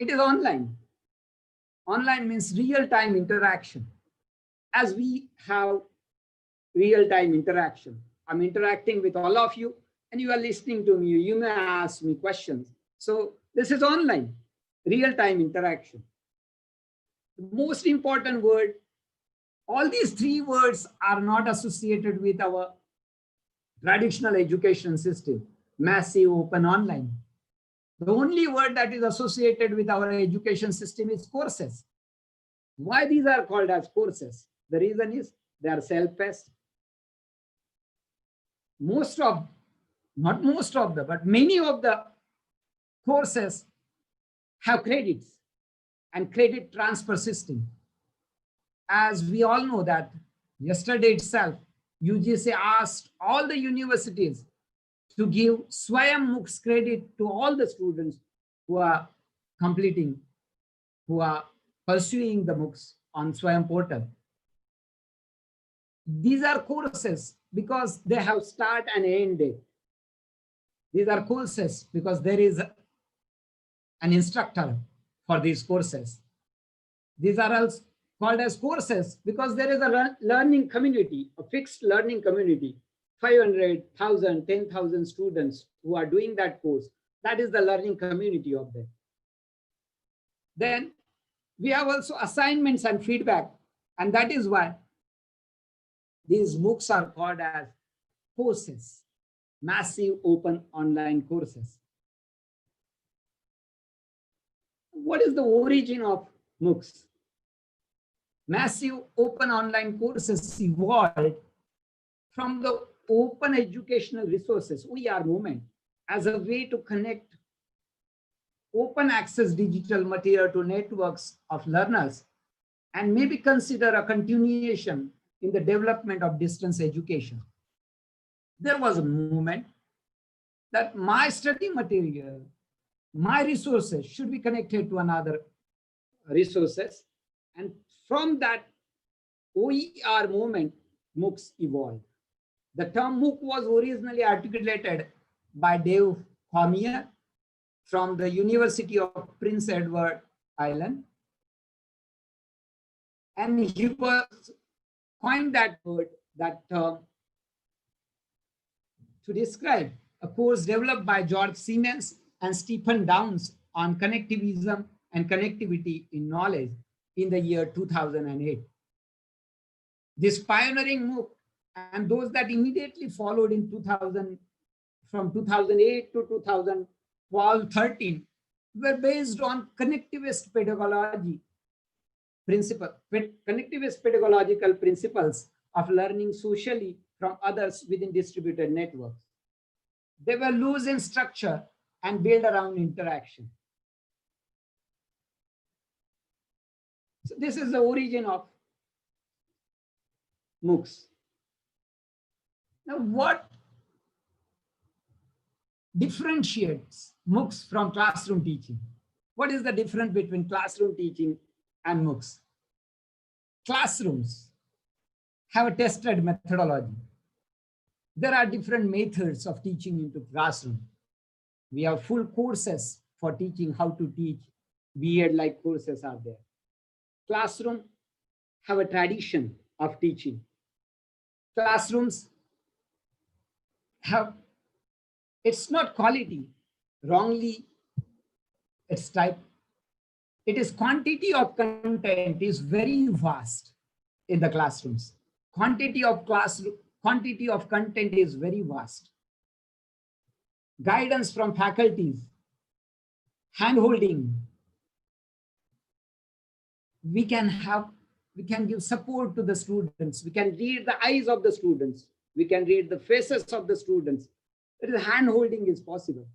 It is online. Online means real-time interaction. As we have real-time interaction, I'm interacting with all of you and you are listening to me. You may ask me questions. So this is online, real-time interaction. The most important word, all these three words are not associated with our traditional education system, massive, open, online. The only word that is associated with our education system is courses. Why these are called as courses? The reason is they are self-paced. Not most of them, but many of the courses have credits and credit transfer system. As we all know that yesterday itself, UGC asked all the universities to give Swayam MOOCs credit to all the students who are pursuing the MOOCs on Swayam portal. These are courses because they have start and end date. These are courses because there is an instructor for these courses. These are also called as courses because there is a learning community, a fixed learning community, 500, 1,000, 10,000 students who are doing that course. That is the learning community of them. Then we have also assignments and feedback, and that is why these MOOCs are called as courses, massive open online courses. What is the origin of MOOCs? Massive open online courses evolved from the open educational resources, OER movement, as a way to connect open access digital material to networks of learners, and maybe consider a continuation in the development of distance education. There was a movement that my study material, my resources should be connected to another resources. And from that OER movement, MOOCs evolved. The term MOOC was originally articulated by Dave Cormier from the University of Prince Edward Island. And he coined that word, that term, to describe a course developed by George Siemens and Stephen Downes on connectivism and connectivity in knowledge in the year 2008. This pioneering MOOC and those that immediately followed in from 2008 to 2012-13 were based on connectivist pedagogy connectivist pedagogical principles of learning socially from others within distributed networks. They were loose in structure and built around interaction. So this is the origin of MOOCs. Now, what differentiates MOOCs from classroom teaching? What is the difference between classroom teaching and MOOCs? Classrooms have a tested methodology. There are different methods of teaching into classroom. We have full courses for teaching how to teach. B.Ed-like courses are there. Classroom have a tradition of teaching. Classrooms have, it's not quality, wrongly it's type. It is quantity of content is very vast in the classrooms. Quantity of content is very vast. guidance from faculties, hand-holding. We can give support to the students. We can read the eyes of the students. We can read the faces of the students. That is, hand-holding is possible.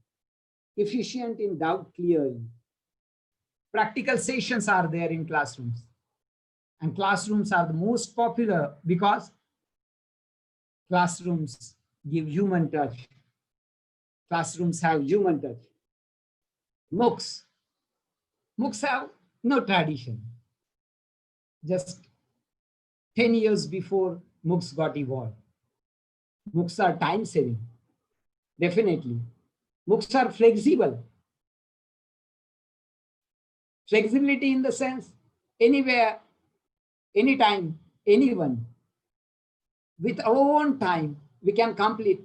Efficient in doubt clearing. Practical sessions are there in classrooms. And classrooms are the most popular because classrooms give human touch. Classrooms have human touch. MOOCs have no tradition. Just 10 years before MOOCs got evolved. MOOCs are time saving. Definitely. MOOCs are flexible. Flexibility in the sense, anywhere, anytime, anyone. With our own time, we can complete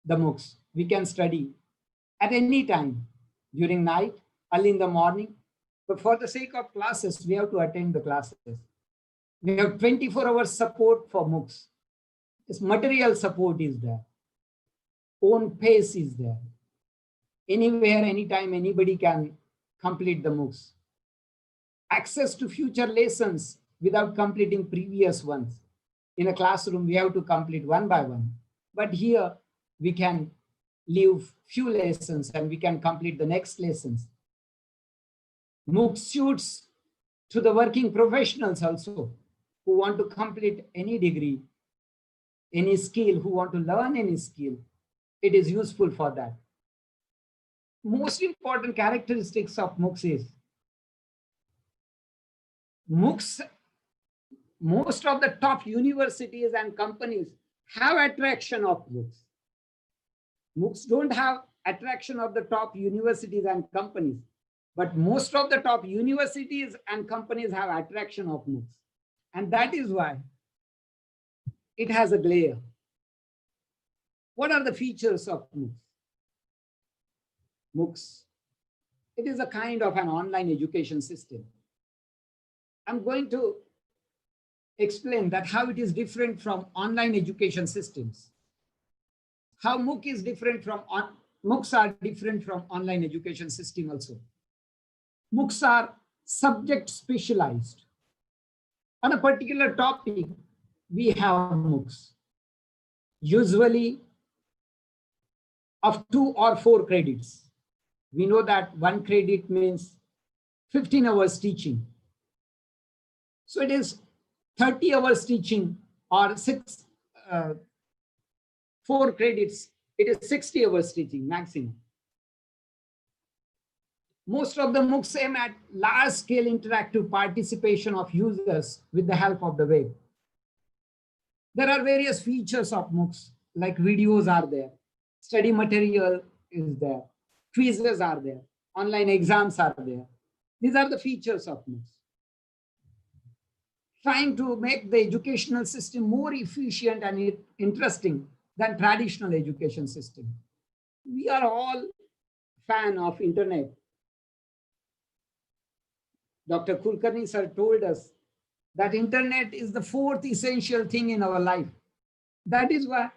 the MOOCs. We can study at any time, during night, early in the morning. But for the sake of classes, we have to attend the classes. We have 24 hours support for MOOCs. This material support is there. Own pace is there. Anywhere, anytime, anybody can complete the MOOCs. Access to future lessons without completing previous ones. In a classroom, we have to complete one by one. But here, we can leave few lessons and we can complete the next lessons. MOOC suits to the working professionals also, who want to complete any degree, any skill, who want to learn any skill. It is useful for that. Most important characteristics of MOOCs is, MOOCs, most of the top universities and companies have attraction of MOOCs. MOOCs don't have attraction of the top universities and companies, but most of the top universities and companies have attraction of MOOCs. And that is why it has a glare. What are the features of MOOCs? MOOCs, it is a kind of an online education system. I'm going to explain that how it is different from online education systems. How MOOC is different from, MOOCs are different from online education system also. MOOCs are subject specialized. On a particular topic, we have MOOCs, usually of 2 or 4 credits. We know that 1 credit means 15 hours teaching. So it is 30 hours teaching, or 4 credits, it is 60 hours teaching maximum. Most of the MOOCs aim at large-scale interactive participation of users with the help of the web. There are various features of MOOCs, like videos are there, study material is there, quizzes are there, online exams are there. These are the features of MOOCs. Trying to make the educational system more efficient and interesting than traditional education system. We are all fan of internet. Dr. Kulkarni sir told us that internet is the 4th essential thing in our life. That is why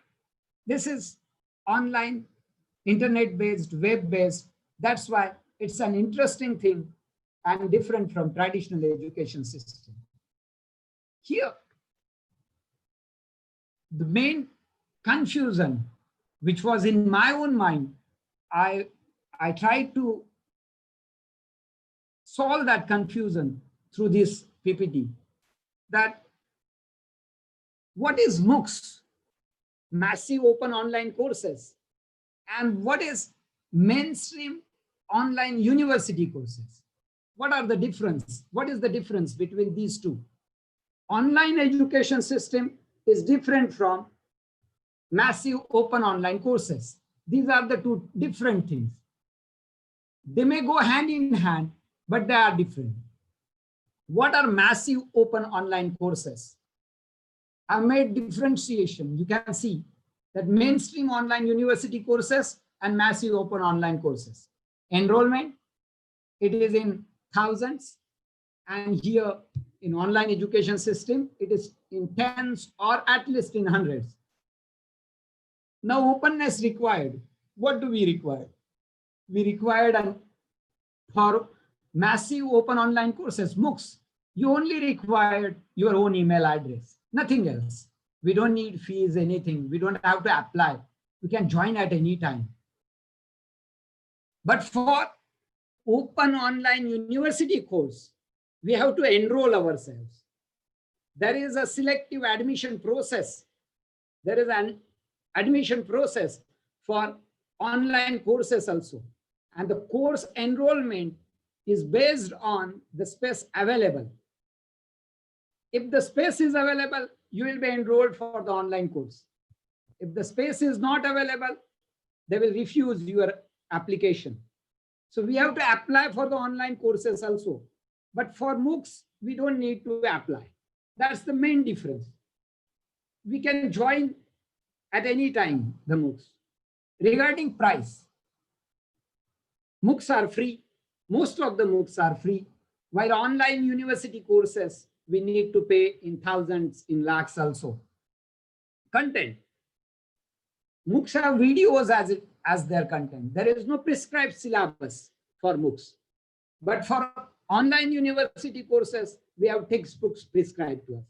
this is online, internet-based, web-based. That's why it's an interesting thing and different from traditional education system. Here, the main confusion, which was in my own mind, I tried to solve that confusion through this PPT. That what is MOOCs, massive open online courses, and what is mainstream online university courses? What are the difference? What is the difference between these two? Online education system is different from massive open online courses. These are the two different things. They may go hand in hand, but they are different. What are massive open online courses? I made differentiation. You can see that mainstream online university courses and massive open online courses. Enrollment, it is in thousands, and here in online education system, it is in tens or at least in hundreds. Now, openness required. what do we require? We required for massive open online courses, MOOCs, you only required your own email address, nothing else. We don't need fees, anything. We don't have to apply. We can join at any time. But for open online university course, we have to enroll ourselves. There is a selective admission process. There is an admission process for online courses also. And the course enrollment is based on the space available. If the space is available, you will be enrolled for the online course. If the space is not available, they will refuse your application. So we have to apply for the online courses also. But for MOOCs, we don't need to apply. That's the main difference. We can join at any time the MOOCs. Regarding price, MOOCs are free. Most of the MOOCs are free. While online university courses, we need to pay in thousands, in lakhs also. Content. MOOCs have videos as their content. There is no prescribed syllabus for MOOCs. But for online university courses, we have textbooks prescribed to us.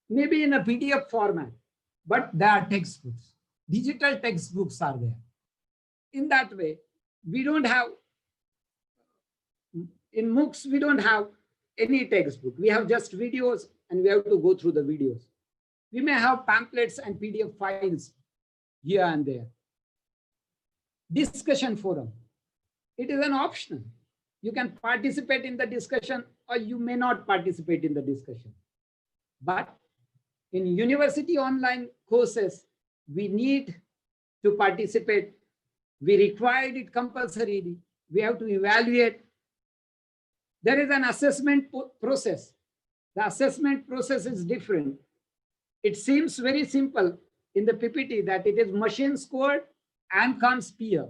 Maybe in a PDF format, but there are textbooks. Digital textbooks are there. In that way, we don't have, in MOOCs, we don't have any textbook. We have just videos and we have to go through the videos. We may have pamphlets and PDF files here and there. Discussion forum. It is an option. You can participate in the discussion or you may not participate in the discussion. But in university online courses, we need to participate. We required it compulsorily. We have to evaluate. There is an assessment process. The assessment process is different. It seems very simple in the PPT that it is machine scored and comes peer.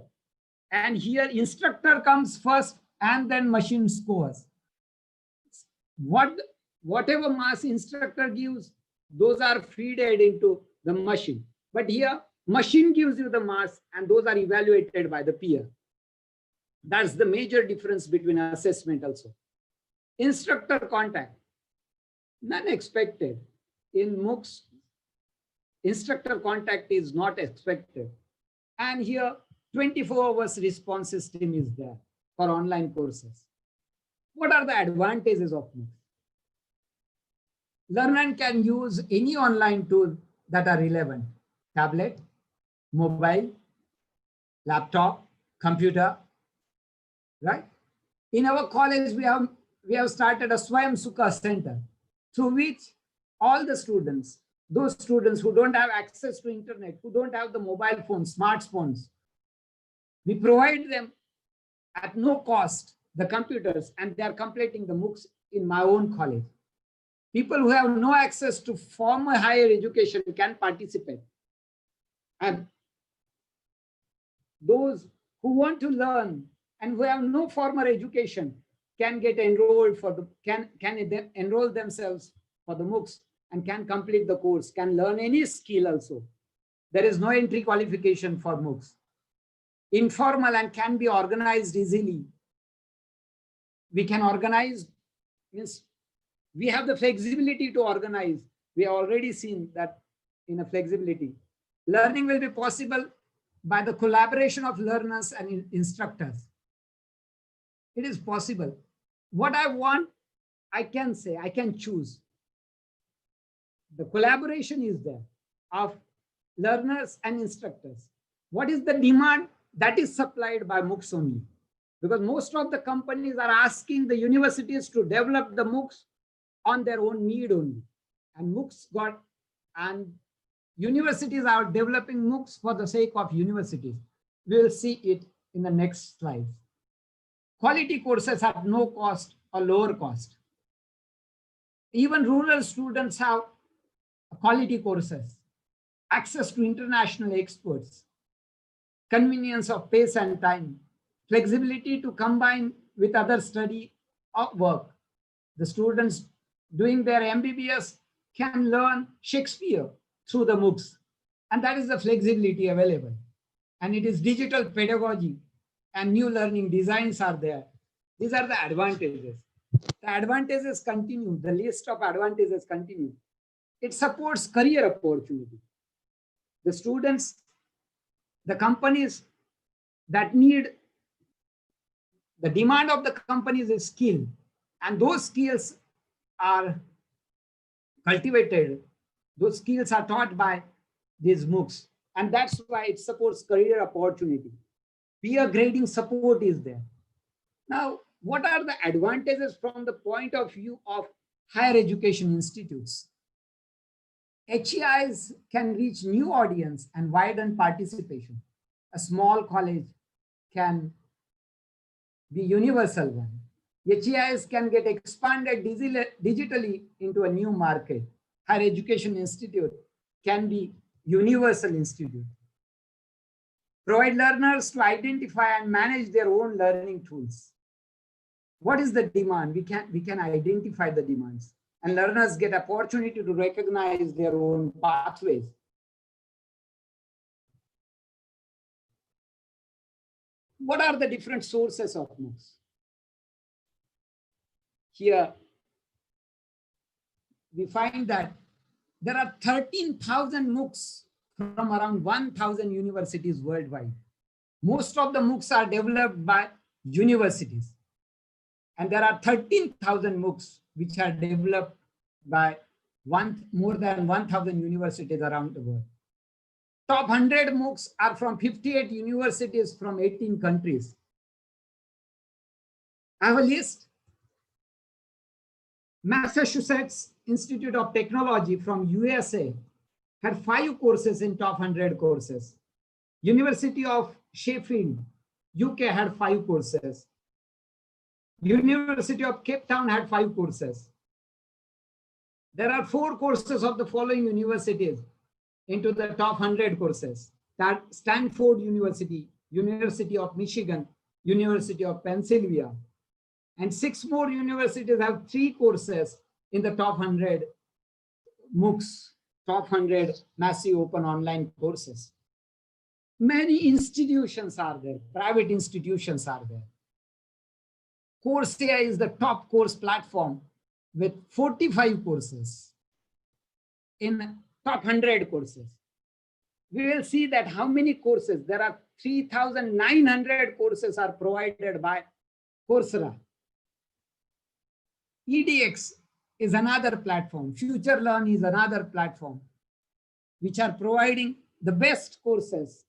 And here instructor comes first and then machine scores. Whatever marks instructor gives, those are fed into the machine. But here machine gives you the marks and those are evaluated by the peer. That's the major difference between assessment also. Instructor contact, none expected. In MOOCs, instructor contact is not expected. And here 24 hours response system is there for online courses. What are the advantages of MOOCs? Learner can use any online tool that are relevant. Tablet, mobile, laptop, computer, right? In our college, we have started a Swayam Sukha Center through which all the students, those students who don't have access to internet, who don't have the mobile phones, smartphones, we provide them at no cost the computers and they are completing the MOOCs in my own college. People who have no access to formal higher education can participate. And those who want to learn and who have no formal education can get enrolled for the, can enroll themselves for the MOOCs and can complete the course, can learn any skill also. There is no entry qualification for MOOCs. Informal and can be organized easily. We can organize, means we have the flexibility to organize. We have already seen that in a flexibility. Learning will be possible by the collaboration of learners and instructors. It is possible. What I want, I can say, I can choose. The collaboration is there of learners and instructors. What is the demand? That is supplied by MOOCs only. Because most of the companies are asking the universities to develop the MOOCs on their own need only. And and universities are developing MOOCs for the sake of universities. We will see it in the next slide. Quality courses at no cost or lower cost. Even rural students have quality courses, access to international experts, convenience of pace and time, flexibility to combine with other study or work. The students doing their MBBS can learn Shakespeare through the MOOCs, and that is the flexibility available. and it is digital pedagogy and new learning designs are there. These are the advantages. The advantages continue. The list of advantages continue. It supports career opportunity. The students, the companies that need, the demand of the companies is skill, and those skills are cultivated. Those skills are taught by these MOOCs, and that's why it supports career opportunity. Peer grading support is there. Now, what are the advantages from the point of view of higher education institutes? HEIs can reach new audience and widen participation. A small college can be universal one. HEIs can get expanded digitally into a new market. Higher education institute can be universal institute. Provide learners to identify and manage their own learning tools. What is the demand? We can identify the demands, and learners get opportunity to recognize their own pathways. What are the different sources of MOOCs? Here, we find that there are 13,000 MOOCs from around 1,000 universities worldwide. Most of the MOOCs are developed by universities. And there are 13,000 MOOCs which are developed by more than 1,000 universities around the world. Top 100 MOOCs are from 58 universities from 18 countries. I have a list. Massachusetts Institute of Technology from USA had 5 courses in top 100 courses. University of Sheffield, UK had 5 courses. University of Cape Town had 5 courses. There are 4 courses of the following universities into the top 100 courses. That Stanford University, University of Michigan, University of Pennsylvania, and 6 more universities have 3 courses in the top 100 MOOCs, top 100 massive open online courses. Many institutions are there, private institutions are there. Coursera is the top course platform with 45 courses in top 100 courses. We will see that how many courses, there are 3,900 courses are provided by Coursera. EDX is another platform. FutureLearn is another platform which are providing the best courses,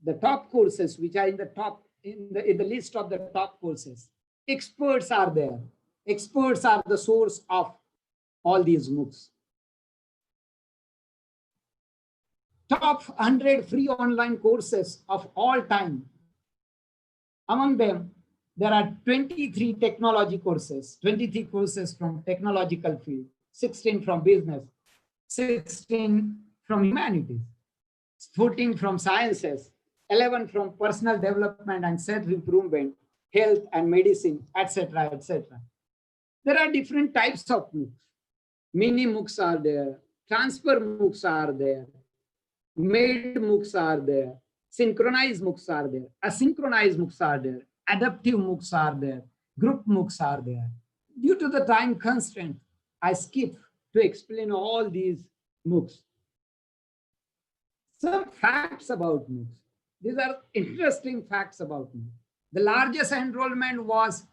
the top courses which are in the top, in the list of the top courses. Experts are there. Experts are the source of all these MOOCs. Top 100 free online courses of all time. Among them, there are 23 technology courses, 23 courses from technological field, 16 from business, 16 from humanities, 14 from sciences, 11 from personal development and self-improvement, health and medicine, etc., etc. There are different types of MOOCs. Mini MOOCs are there, transfer MOOCs are there, made MOOCs are there, synchronized MOOCs are there, asynchronized MOOCs are there, adaptive MOOCs are there, group MOOCs are there. Due to the time constraint, I skip to explain all these MOOCs. Some facts about MOOCs. These are interesting facts about MOOCs. The largest enrollment was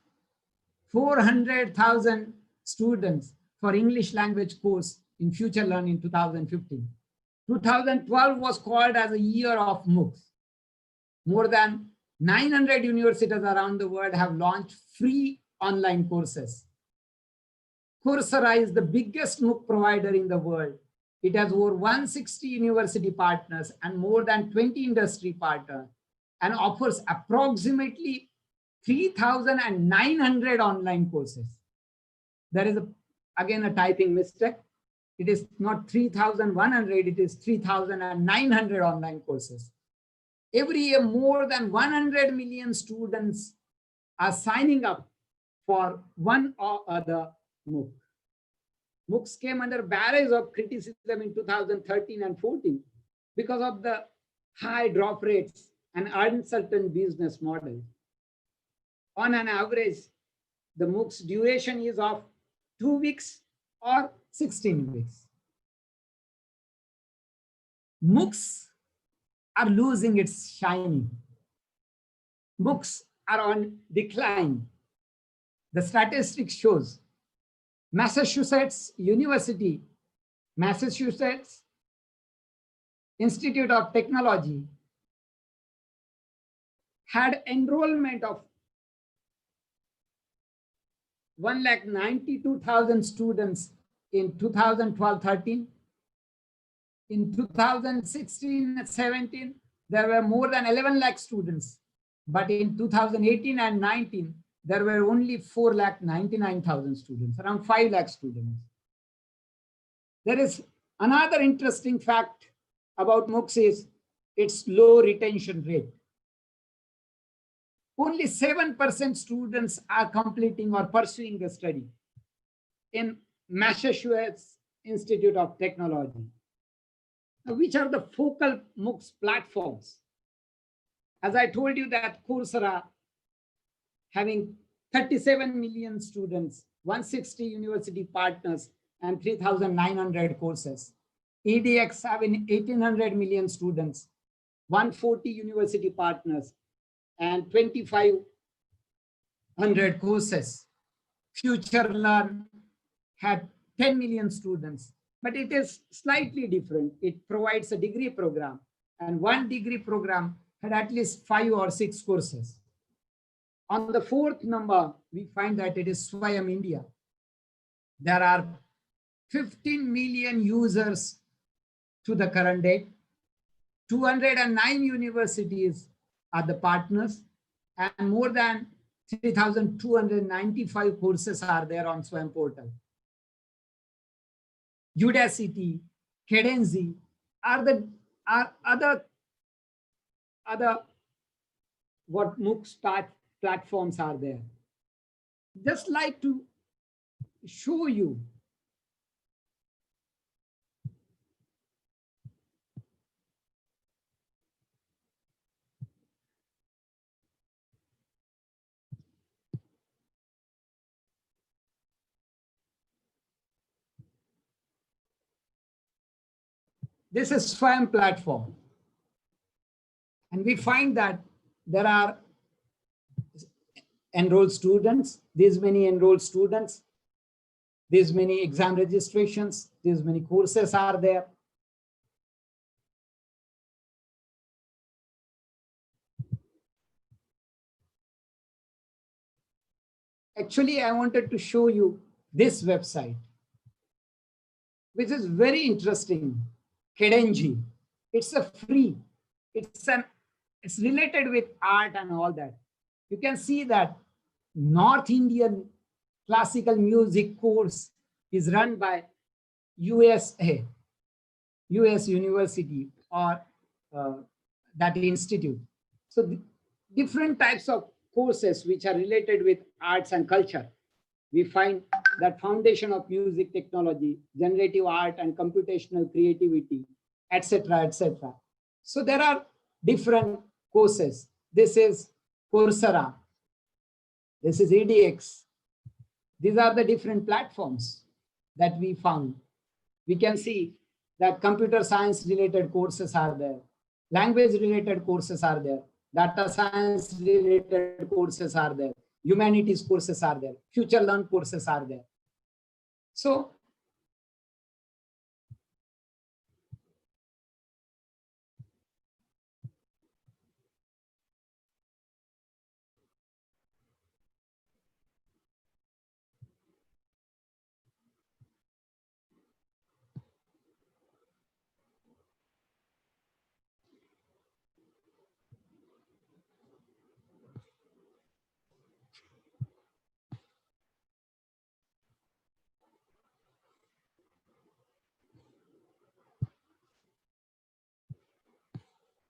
400,000 students for English language course in FutureLearn in 2015. 2012 was called as a year of MOOCs. More than 900 universities around the world have launched free online courses. Coursera is the biggest MOOC provider in the world. It has over 160 university partners and more than 20 industry partners and offers approximately 3,900 online courses. There is again a typing mistake. It is not 3,100, it is 3,900 online courses. Every year, more than 100 million students are signing up for one or other MOOC. MOOCs came under barrage of criticism in 2013 and 14 because of the high drop rates, and uncertain business model. On an average, the MOOC's duration is of 2 weeks or 16 weeks. MOOCs are losing its shine. MOOCs are on decline. The statistics shows Massachusetts Institute of Technology had enrollment of 192,000 students in 2012-13. In 2016-17, there were more than 11 lakh students. But in 2018 and 19, there were only 4,99,000 students, around 5 lakh students. There is another interesting fact about MOOCs is its low retention rate. Only 7% students are completing or pursuing the study in Massachusetts Institute of Technology. Now, which are the focal MOOCs platforms? As I told you that Coursera, having 37 million students, 160 university partners, and 3,900 courses. edX having 1,800 million students, 140 university partners, and 2,500 courses. FutureLearn had 10 million students, but it is slightly different. It provides a degree program, and one degree program had at least 5 or 6 courses. On the 4th number, we find that it is Swayam India. There are 15 million users to the current date. 209 universities are the partners, and more than 3,295 courses are there on Swayam portal. Udacity, Cadence are other what MOOCs platforms are there. Just like to show you this is Swayam platform. And we find that there are enrolled students, these many enrolled students, these many exam registrations, these many courses are there. Actually, I wanted to show you this website, which is very interesting. Kedenji. It's a free. It's related with art and all that. You can see that North Indian classical music course is run by US University or that institute. So different types of courses which are related with arts and culture. We find that foundation of music technology, generative art and computational creativity, etc., etc. So there are different courses. This is Coursera. This is edX. These are the different platforms that we found. We can see that computer science related courses are there. Language related courses are there. Data science related courses are there. Humanities courses are there. FutureLearn courses are there. So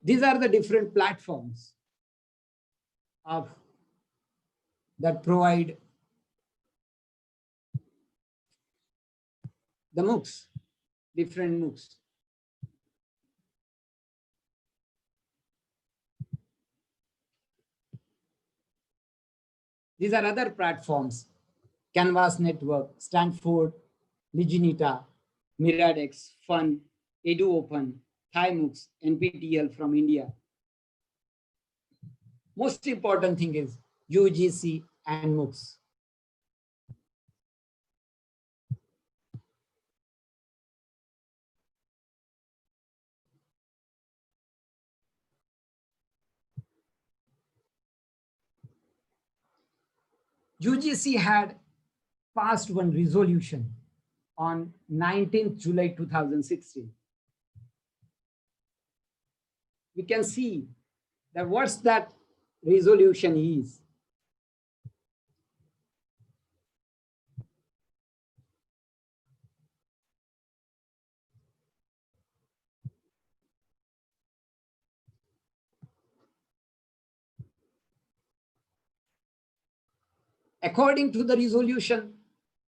these are the different platforms that provide the MOOCs, different MOOCs. These are other platforms: Canvas Network, Stanford, Liginita, Miradex, Fun, EduOpen, ThaiMux, NPTEL from India. Most important thing is UGC and MOOCs. UGC had passed one resolution on 19th July 2016. We can see that what's that resolution is. According to the resolution,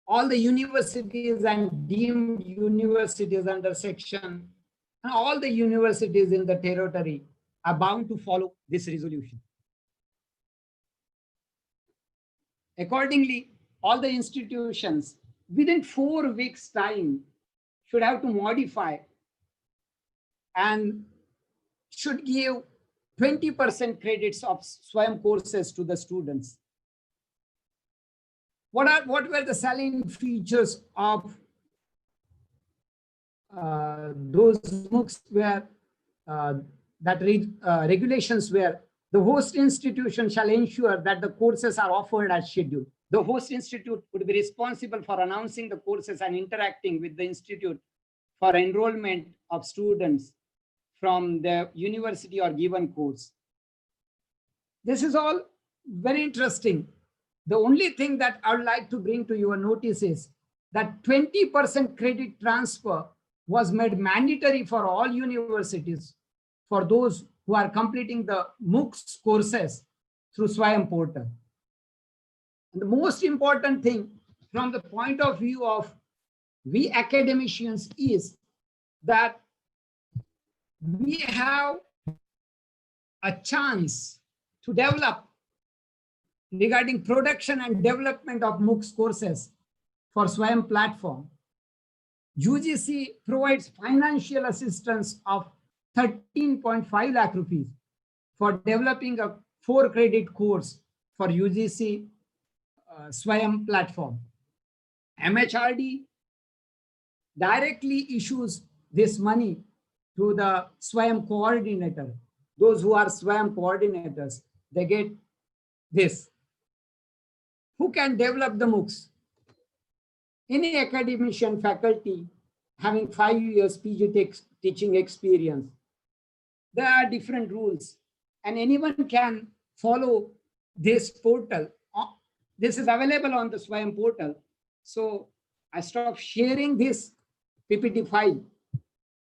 all the universities and deemed universities under section, and all the universities in the territory are bound to follow this resolution. Accordingly, all the institutions within 4 weeks' time should have to modify and should give 20% credits of SWAYAM courses to the students. What were the selling features of those MOOCs where regulations where the host institution shall ensure that the courses are offered as scheduled. The host institute would be responsible for announcing the courses and interacting with the institute for enrollment of students from the university or given course. This is all very interesting. The only thing that I would like to bring to your notice is that 20% credit transfer was made mandatory for all universities for those who are completing the MOOCs courses through SWAYAM portal. And the most important thing from the point of view of we academicians is that we have a chance to develop regarding production and development of MOOCs courses for SWAYAM platform. UGC provides financial assistance of 13.5 lakh rupees for developing a 4-credit course for UGC SWAYAM platform. MHRD directly issues this money to the SWAYAM coordinator. Those who are SWAYAM coordinators, they get this. Who can develop the MOOCs? Any academician faculty having 5 years PG teaching experience. There are different rules and anyone can follow this portal. This is available on the SWAYAM portal. So I stop sharing this PPT file.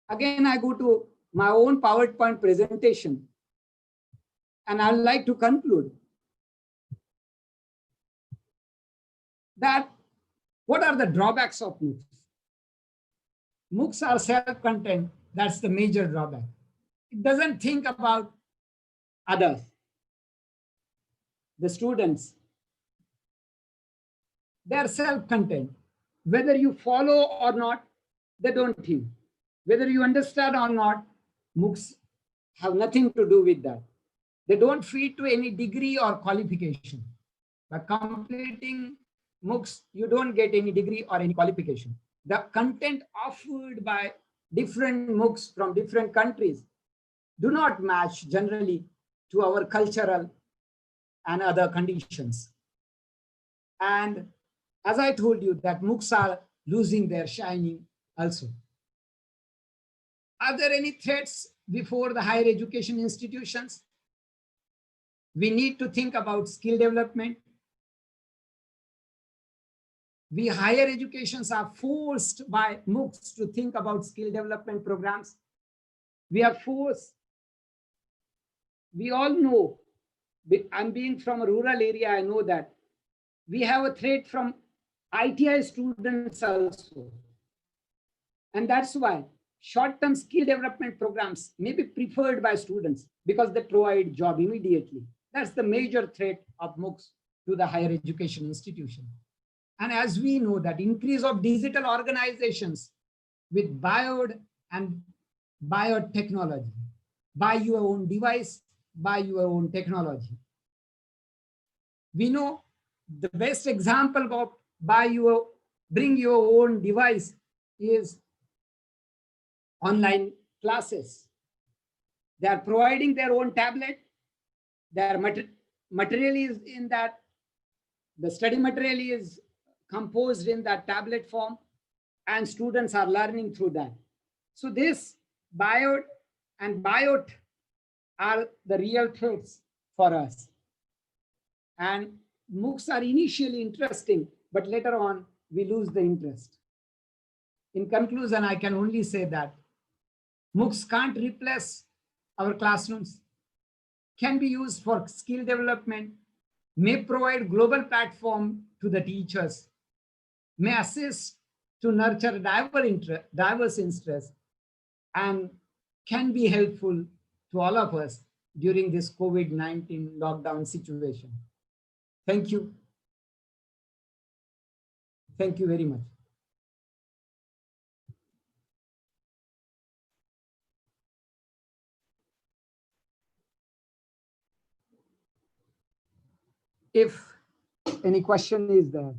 Again, I go to my own PowerPoint presentation and I'd like to conclude that what are the drawbacks of MOOCs? MOOCs are self-contained. That's the major drawback. It doesn't think about others. The students, they are self-contained. Whether you follow or not, they don't think. Whether you understand or not, MOOCs have nothing to do with that. They don't feed to any degree or qualification. By completing MOOCs, you don't get any degree or any qualification. The content offered by different MOOCs from different countries do not match generally to our cultural and other conditions. And as I told you, that MOOCs are losing their shining also. Are there any threats before the higher education institutions? We need to think about skill development. We higher educations are forced by MOOCs to think about skill development programs. We are forced. We all know, I'm being from a rural area, I know that we have a threat from ITI students also. And that's why short-term skill development programs may be preferred by students because they provide job immediately. That's the major threat of MOOCs to the higher education institution. And as we know that increase of digital organizations with BIOD and biotechnology, buy your own device, buy your own technology. We know the best example of bring your own device is online classes. They are providing their own tablet. Their material is in that, the study material is composed in that tablet form, and students are learning through that. So this BIOD and BIOT are the real threats for us. And MOOCs are initially interesting, but later on we lose the interest. In conclusion, I can only say that MOOCs can't replace our classrooms, can be used for skill development, may provide global platform to the teachers, may assist to nurture diverse interests, and can be helpful to all of us during this COVID-19 lockdown situation. Thank you. Thank you very much. If any question is there.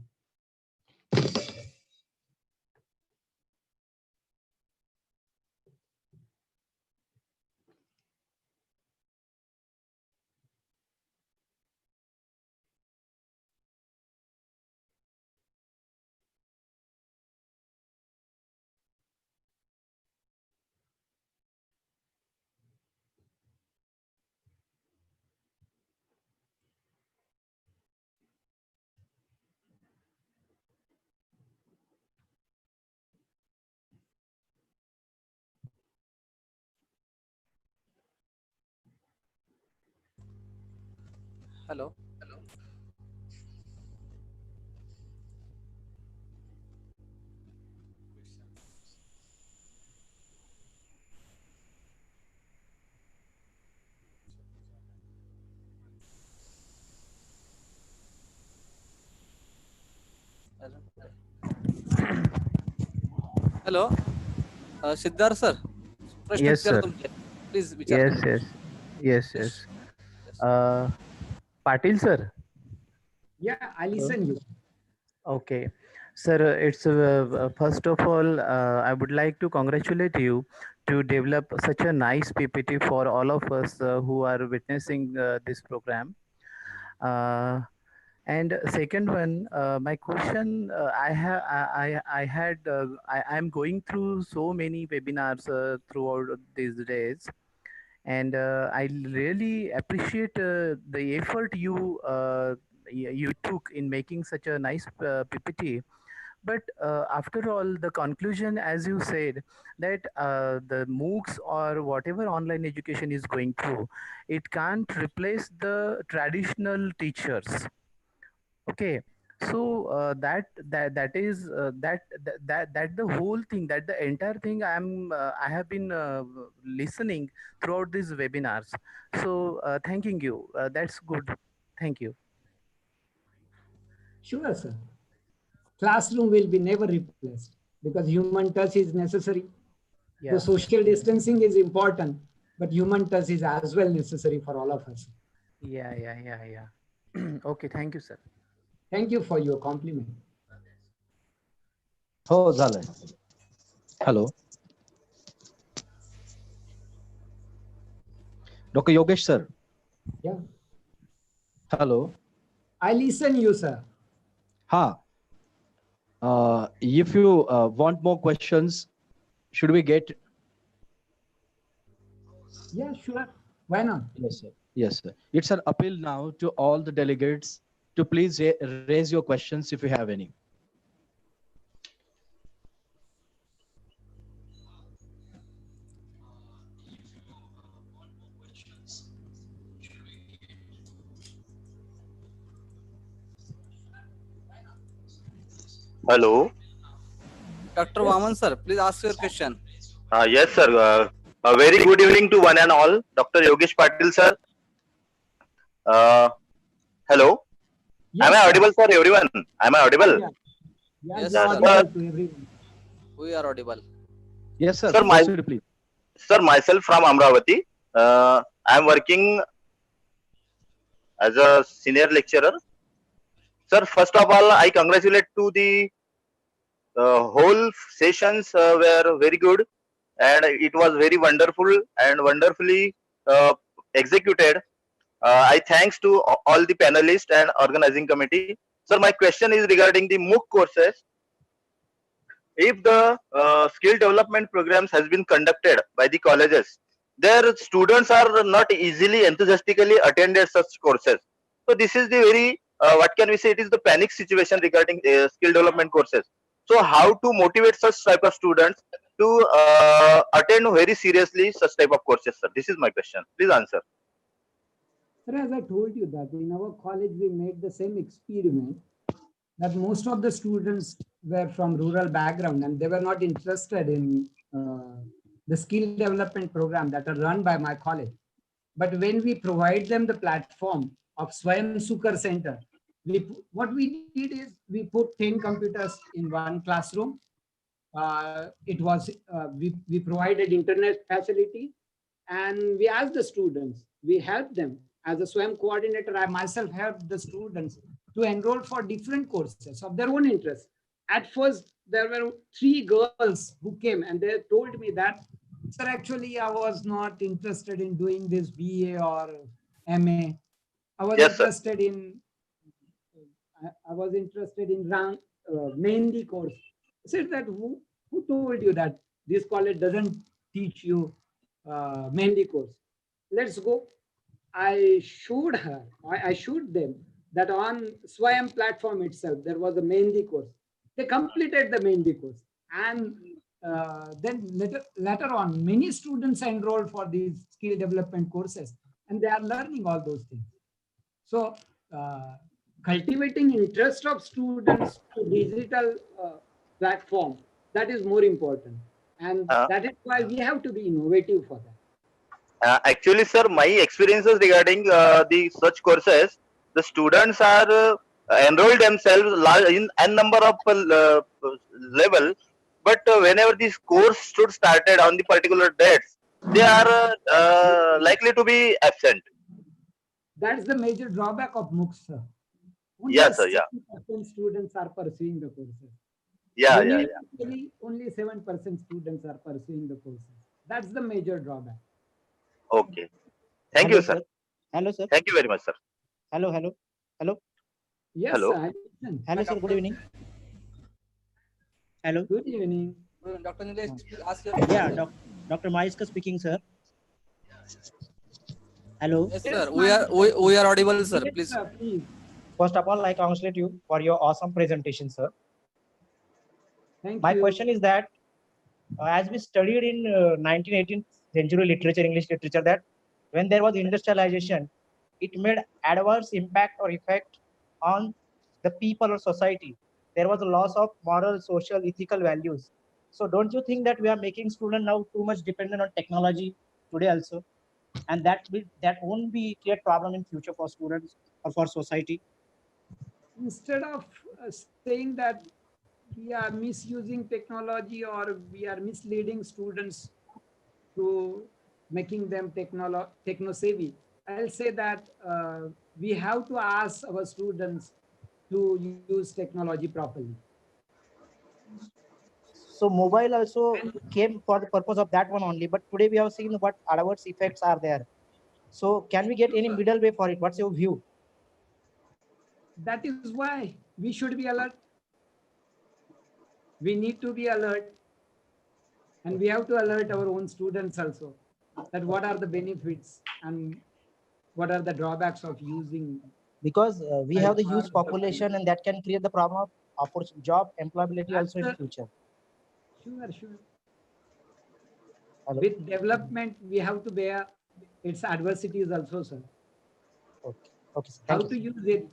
Hello. Hello. Siddharth sir. प्रश्न Yes, विचारा sir. तुमचे. Please विचार. Yes. Patil sir. Yeah, I listen you. Okay. Sir, it's first of all, I would like to congratulate you to develop such a nice PPT for all of us who are witnessing this program. And second one, my question, I'm going through so many webinars throughout these days, and I really appreciate the effort you took in making such a nice PPT. But after all, the conclusion, as you said, that the MOOCs or whatever online education is going through, it can't replace the traditional teachers. Okay, so that is that the whole thing, that the entire thing I have been listening throughout these webinars. So thanking you. That's good. Thank you. Sure, sir. Classroom will be never replaced because human touch is necessary. Yeah. The social distancing is important, but human touch is as well necessary for all of us. Yeah. Okay, thank you, sir. Thank you for your compliment. हो झालंय. Hello. Dr. Yogesh sir. Yeah, Hello. I listen you, sir. If you want more questions, should we get? Yeah, sure. Why not? Yes, sir. It's an appeal now to all the delegates to please raise your questions if you have any. Hello. Dr. Vaman sir, please ask your question. Yes, sir. A very good evening to one and all. Dr. Yogesh Patil, sir. Hello. Am I sir. audible for everyone? Am I audible? Yeah. Yes, Yes, you are sir. audible to everyone. We are audible. Yes, sir. Sir, Proceed, please. Sir, myself from Amravati. I am working as a senior lecturer. Sir, first of all, I congratulate to the whole sessions were very good, and it was very wonderful and wonderfully executed. I thanks to all the panelists and organizing committee. Sir, my question is regarding the MOOC courses. If the skill development programs has been conducted by the colleges, their students are not easily enthusiastically attended such courses. So this is the very what can we say? It is the panic situation regarding skill development courses. So how to motivate such type of students to attend very seriously such type of courses, sir? This is my question. Please answer. Sir, as I told you that in our college, we made the same experiment that most of the students were from rural background and they were not interested in the skill development program that are run by my college. But when we provide them the platform of Swayam Sukar Center, what we did is we put 10 computers in one classroom. We provided internet facility and we asked the students, we helped them. As a Swayam coordinator, I myself helped the students to enroll for different courses of their own interest. At first, there were 3 girls who came and they told me that, sir, actually, I was not interested in doing this BA or MA. I was Yes, sir. interested in Mehndi course. I said that who told you that this college doesn't teach you Mehndi course? Let's go. I showed them that on Swayam platform itself, there was a Mehndi course. They completed the Mehndi course. And then later on, many students enrolled for these skill development courses and they are learning all those things. So cultivating interest of students to digital platform, that is more important. And that is why we have to be innovative for that. Actually, sir, my experiences regarding the such courses, the students are enrolled themselves in n number of level, but whenever this course should started on the particular dates, they are likely to be absent. That's the major drawback of MOOCs, sir. Yes, sir. Yeah. 7% students are pursuing the courses. Yeah. Only 7% students are pursuing the courses. That's the major drawback. Okay. Thank you, sir. Hello, sir. Thank you very much, sir. Hello. Yes, Hello. sir. I listen. Hello, sir. Good evening. Hello. Good evening. Dr. Nilesh, please ask your Yeah, question. Dr. Maiska speaking, sir. Hello. Yes, sir. We are audible, sir. Yes, Please. sir, please. First of all, I congratulate you for your awesome presentation, sir. Thank My you. question is that as we studied in 1918th century literature, English literature, that when there was industrialization, it made adverse impact or effect on the people or society. There was a loss of moral, social, ethical values. So don't you think that we are making students now too much dependent on technology today also? And that won't be create problem in future for students or for society? Instead of saying that we are misusing technology or we are misleading students to making them techno savvy, I'll say that we have to ask our students to use technology properly. So mobile also came for the purpose of that one only, but today we have seen what adverse effects are there. So can we get any middle way for it? What's your view? That is why we should be alert. We need to be alert. And we have to alert our own students also that what are the benefits and what are the drawbacks of using. Because we have the huge population and that can create the problem of job employability also in future. Sure. Hello? With development, we have to bear its adversities also, sir. Okay. Sir. How Thank to you. use it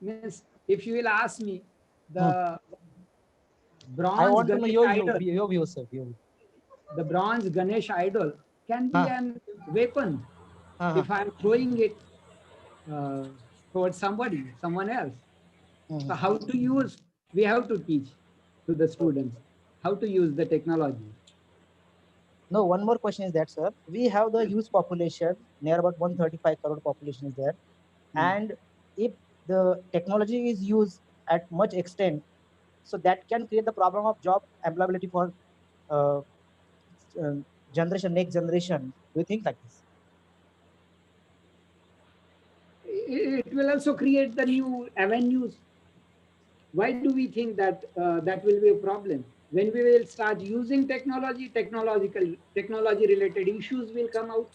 means, if you will ask me, the bronze I want to know Ganesh idol, your view, sir. the bronze Ganesh idol can be an weapon if I'm throwing it towards someone else. So how to use, we have to teach to the students how to use the technology. No, one more question is that, sir, we have the huge population, near about 135 crore population is there. And if the technology is used at much extent, so that can create the problem of job employability for uh, next generation. Do you think like this? It will also create the new avenues. Why do we think that that will be a problem? When we will start using technology, technology related issues will come out.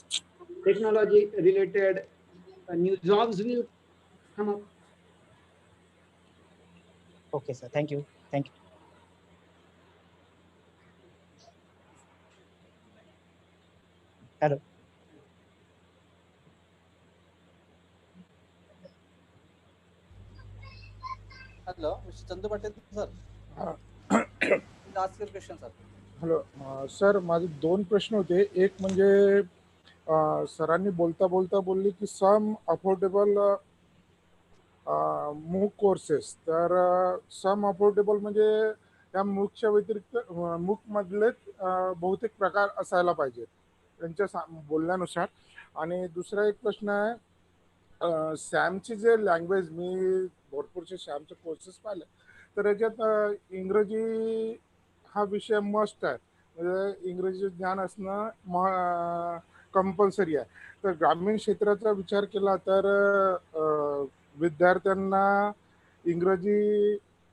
Technology related new jobs will come up. Okay, sir. Thank you. Thank you. Hello. Hello, Mr. Chandu Patel, sir. हा. Please ask your question, sir. Hello sir, माझे दोन प्रश्न होते. एक म्हणजे सरांनी बोलता बोलता बोलले की सम अफोर्डेबल मूक कोर्सेस. तर सम अफोर्डेबल म्हणजे या मूकच्या व्यतिरिक्त मूक मधलेच बहुतेक प्रकार असायला पाहिजे त्यांच्या बोलण्यानुसार. आणि दुसरा एक प्रश्न आहे, सॅमची जे लँग्वेज, मी भरपूरचे सॅमचे कोर्सेस पाहिले, तर याच्यात इंग्रजी हा विषय मस्ट आहे. म्हणजे इंग्रजी ज्ञान असणं कंपल्सरी आहे. तर ग्रामीण क्षेत्राचा विचार केला तर विद्यार्थ्यांना इंग्रजी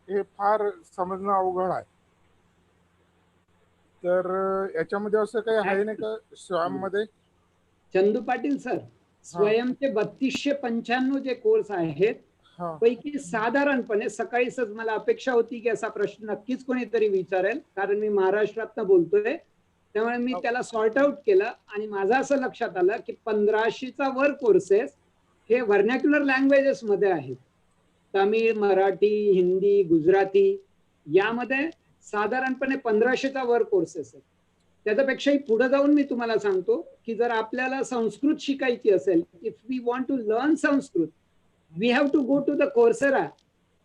हे फार समजणं अवघड आहे. तर याच्यामध्ये असं काही आहे नाही का स्वयं मध्ये? चंदू पाटील सर, स्वयंचे 3295 जे कोर्स आहेत पैकी साधारणपणे, सकाळीच मला अपेक्षा होती की असा प्रश्न नक्कीच कोणीतरी विचारेल, कारण मी महाराष्ट्रातनं बोलतोय, त्यामुळे मी त्याला सॉर्ट आउट केलं आणि माझं असं लक्षात आलं की 1500चा वर कोर्सेस हे व्हर्नॅक्युलर लँग्वेजेस मध्ये आहेत. तमिळ, मराठी, हिंदी, गुजराती यामध्ये साधारणपणे 1500चा वर कोर्सेस आहेत. त्याच्यापेक्षाही पुढे जाऊन मी तुम्हाला सांगतो की जर आपल्याला संस्कृत शिकायची असेल, if we want to learn Sanskrit, we have to go to the Coursera,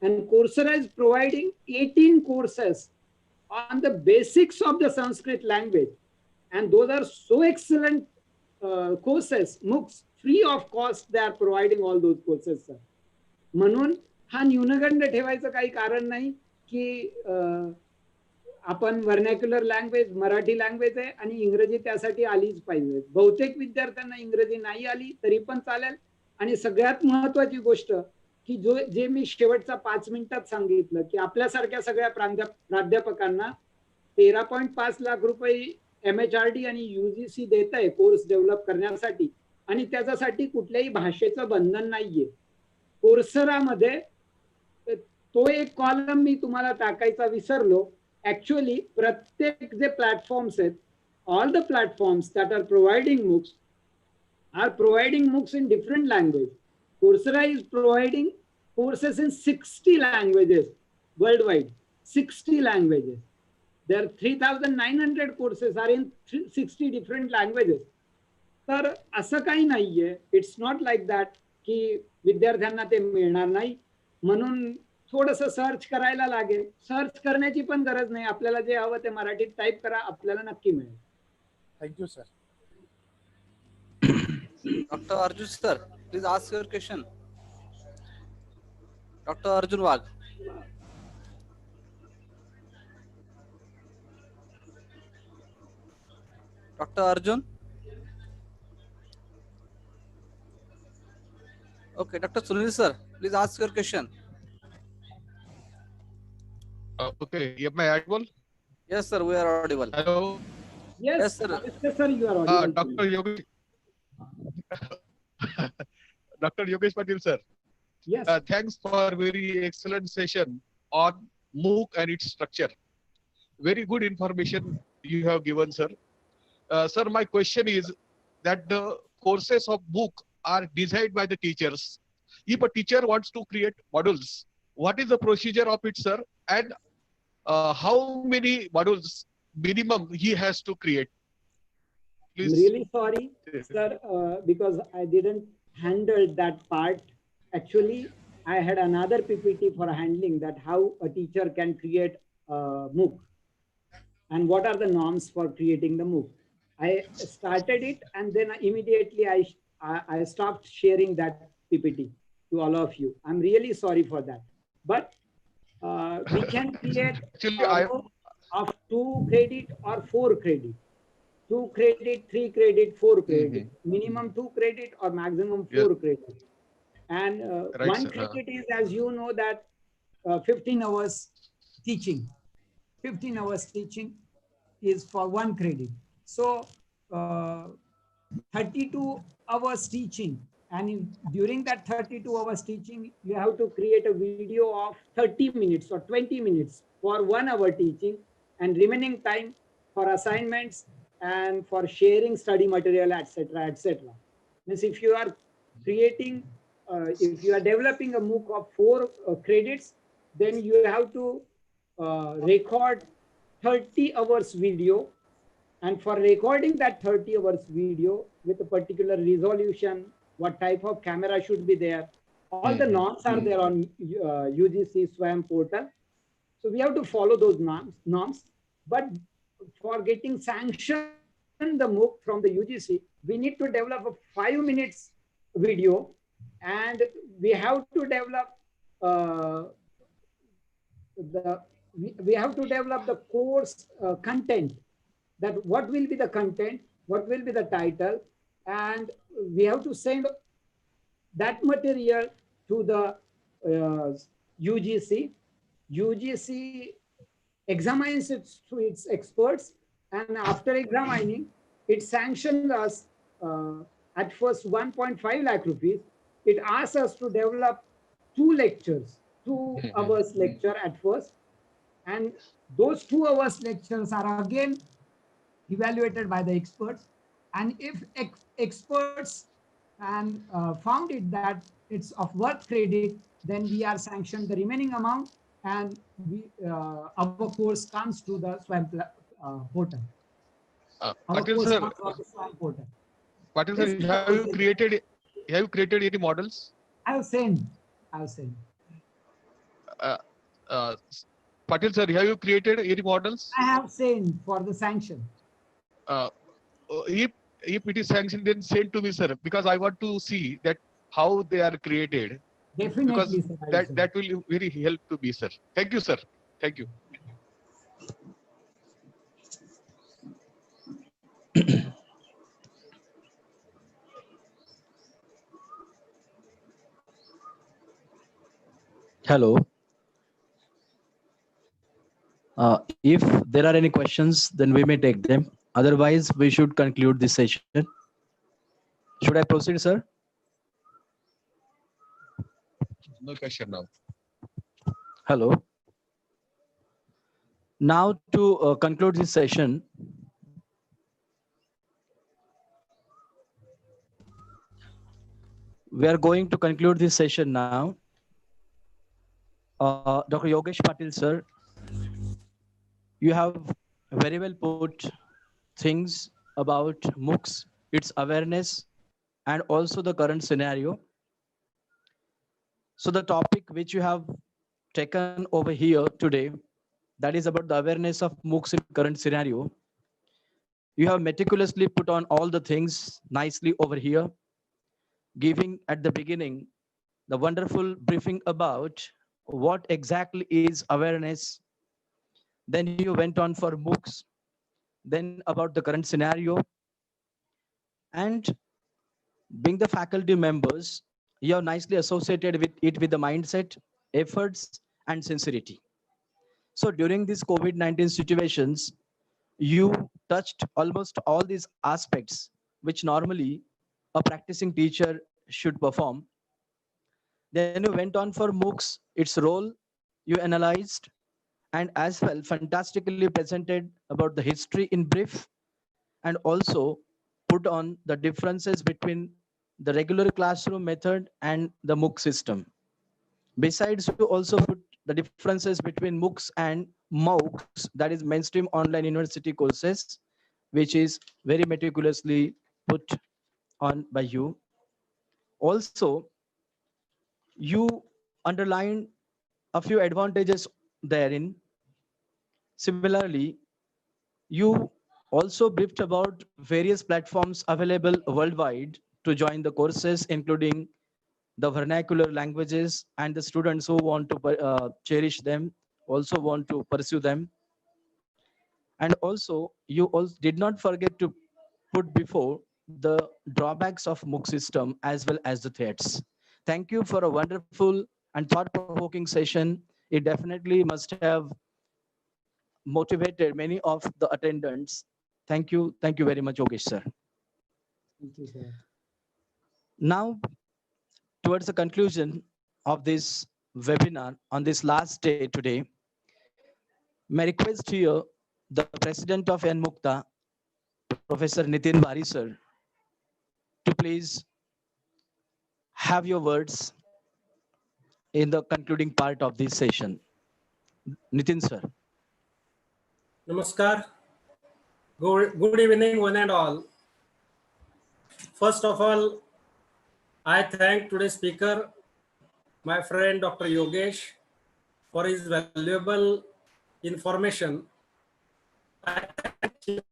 and Coursera is providing 18 courses on the basics of the Sanskrit language, and those are so excellent courses. MOOCs, free of cost, they are providing all those courses, sir. म्हणून हा न्यूनगंड ठेवायचं काही कारण नाही की आपण vernacular language, Marathi language आहे आणि इंग्रजी त्यासाठी आलीच पाहिजे. बहुतेक विद्यार्थ्यांना इंग्रजी नाही आली तरी पण चालेल. आणि सगळ्यात महत्वाची गोष्ट की जे मी शेवटचा 5 मिनिटात सांगितलं की आपल्यासारख्या सगळ्या प्राध्यापकांना 13.5 लाख रुपये MHRD आणि UGC देत आहे कोर्स डेव्हलप करण्यासाठी, आणि त्याच्यासाठी कुठल्याही भाषेचं बंधन नाहीये. कोर्सरामध्ये तो एक कॉलम मी तुम्हाला टाकायचा विसरलो. ऍक्च्युअली प्रत्येक जे प्लॅटफॉर्म्स आहेत, all the platforms that are providing MOOCs are providing MOOCs in different language. Coursera is providing courses in 60 languages worldwide. 60 languages. There are 3,900 courses are in 60 different languages. तर असं काही नाहीये. It's not like that की विद्यार्थ्यांना ते मिळणार नाही. म्हणून थोडंसं सर्च करायला लागेल. सर्च करण्याची पण गरज नाही. आपल्याला जे हवं ते मराठीत टाईप करा, आपल्याला नक्की मिळेल. Thank you sir. Dr. Arjun sir, please ask your question. Dr. Arjun Wagh. Dr. Arjun. Okay, Dr. Sunil sir, please ask your question. Okay, am I audible? Yes sir, we are audible. Hello. Yes sir. Yes sir, you are audible. Dr. Yogesh. Dr. Yogesh Patil sir. Yes. Thanks for very excellent session on MOOC and its structure. Very good information you have given, sir. Sir, my question is that the courses of MOOC are designed by the teachers. If a teacher wants to create modules, what is the procedure of it, sir? And how many modules minimum he has to create? Please. I'm really sorry, sir, because I didn't handle that part. Actually, I had another PPT for handling that how a teacher can create a MOOC and what are the norms for creating the MOOC. I started it and then immediately I stopped sharing that PPT to all of you. I'm really sorry for that. But we can create Actually, a MOOC of 2 credit or 4 credit. 2 credit, 3 credit, 4 credit. Minimum 2 credit or maximum 4 credit. And Right, 1 sir. credit is, as you know, that 15 hours teaching. 15 hours teaching is for 1 credit. So 32 hours teaching. And during that 32 hours teaching, you have to create a video of 30 minutes or 20 minutes for 1 hour teaching and remaining time for assignments and for sharing study material, etc., etc. Means if you are creating, if you are developing a MOOC of 4 credits, then you have to record 30 hours video, and for recording that 30 hours video with a particular resolution, what type of camera should be there, all the norms are there on UGC SWAYAM portal. So we have to follow those norms. But for getting sanctioned the MOOC from the UGC, we need to develop a 5 minutes video, and we have to develop we have to develop the course content, that what will be the content, what will be the title, and we have to send that material to the UGC. UGC examines it to its experts, and after examining, it sanctions us at first 1.5 lakh rupees. It asks us to develop 2 lectures, 2 hours lecture at first, and those 2 hours lectures are again evaluated by the experts. And if experts and found it that it's of worth credit, then we are sanctioned the remaining amount, and we, our course comes to the SWAYAM portal. Our Patil course sir, comes on the SWAYAM portal. Patil sir, This is have you created any models? I have sent. I have sent. Patil sir, have you created any models? I have sent for the sanction. If it is sanctioned, then send to me, sir, because I want to see that how they are created. Definitely, Because sir, that will very help to me, sir. Thank you, sir. Thank you. Hello. If there are any questions, then we may take them. Otherwise, we should conclude this session. Should I proceed, sir? No question now. Hello. Now to conclude this session, we are going to conclude this session now. Dr. Yogesh Patil, sir, you have very well put things about MOOCs, its awareness, and also the current scenario. So the topic which you have taken over here today, that is about the awareness of MOOCs in current scenario. You have meticulously put on all the things nicely over here, giving at the beginning the wonderful briefing about what exactly is awareness. Then you went on for MOOCs, then about the current scenario. And being the faculty members, you have nicely associated with it with the mindset, efforts, and sincerity. So during these COVID-19 situations, you touched almost all these aspects which normally a practicing teacher should perform. Then you went on for MOOCs, its role, you analyzed, and as well fantastically presented about the history in brief, and also put on the differences between the regular classroom method and the MOOC system. Besides, you also put the differences between MOOCs and MOOCs, that is mainstream online university courses, which is very meticulously put on by you. Also, you underlined a few advantages therein. Similarly, you also briefed about various platforms available worldwide to join the courses, including the vernacular languages, and the students who want to cherish them, also want to pursue them. And also, you also did not forget to put before the drawbacks of MOOC system as well as the threats. Thank you for a wonderful and thought-provoking session. It definitely must have motivated many of the attendants. Thank you. Thank you very much, Yogesh sir. Thank you, sir. Now, towards the conclusion of this webinar on this last day today, may request here the president of NMUCTA, Professor Nitin Bari sir, to please have your words in the concluding part of this session. Nitin sir. Namaskar. Good evening, one and all. First of all, I thank today's speaker, my friend Dr. Yogesh, for his valuable information. I thank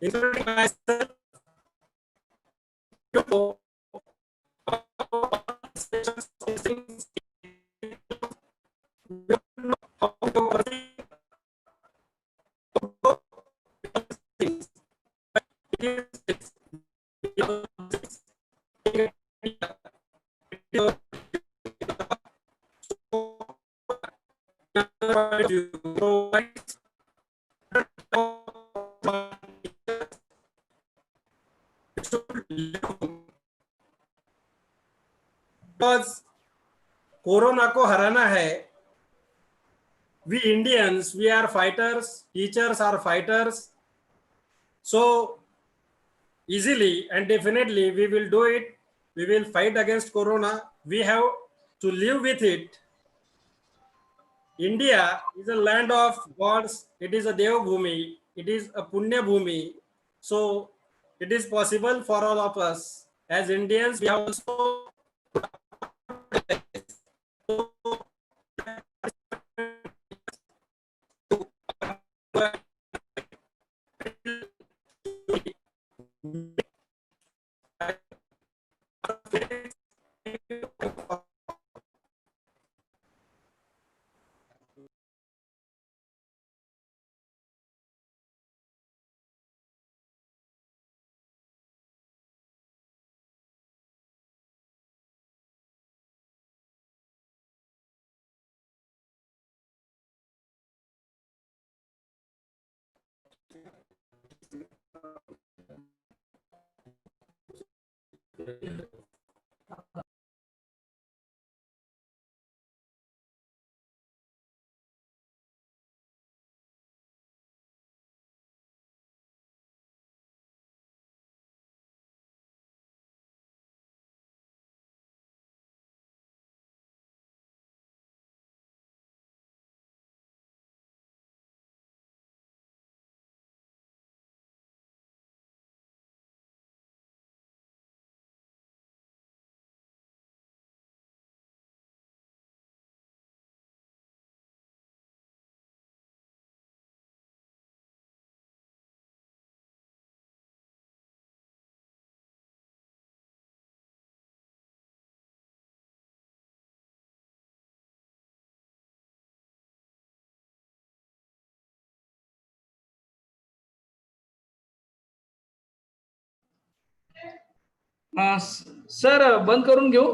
including myself, because corona को हराना है. We Indians, we are fighters, teachers are fighters. So easily and definitely we will do it. We will fight against corona. We have to live with it. India is a land of gods. It is a Deva Bhumi. It is a Punya Bhumi. So it is possible for all of us. As Indians, we have also sir बंद करून घेऊ.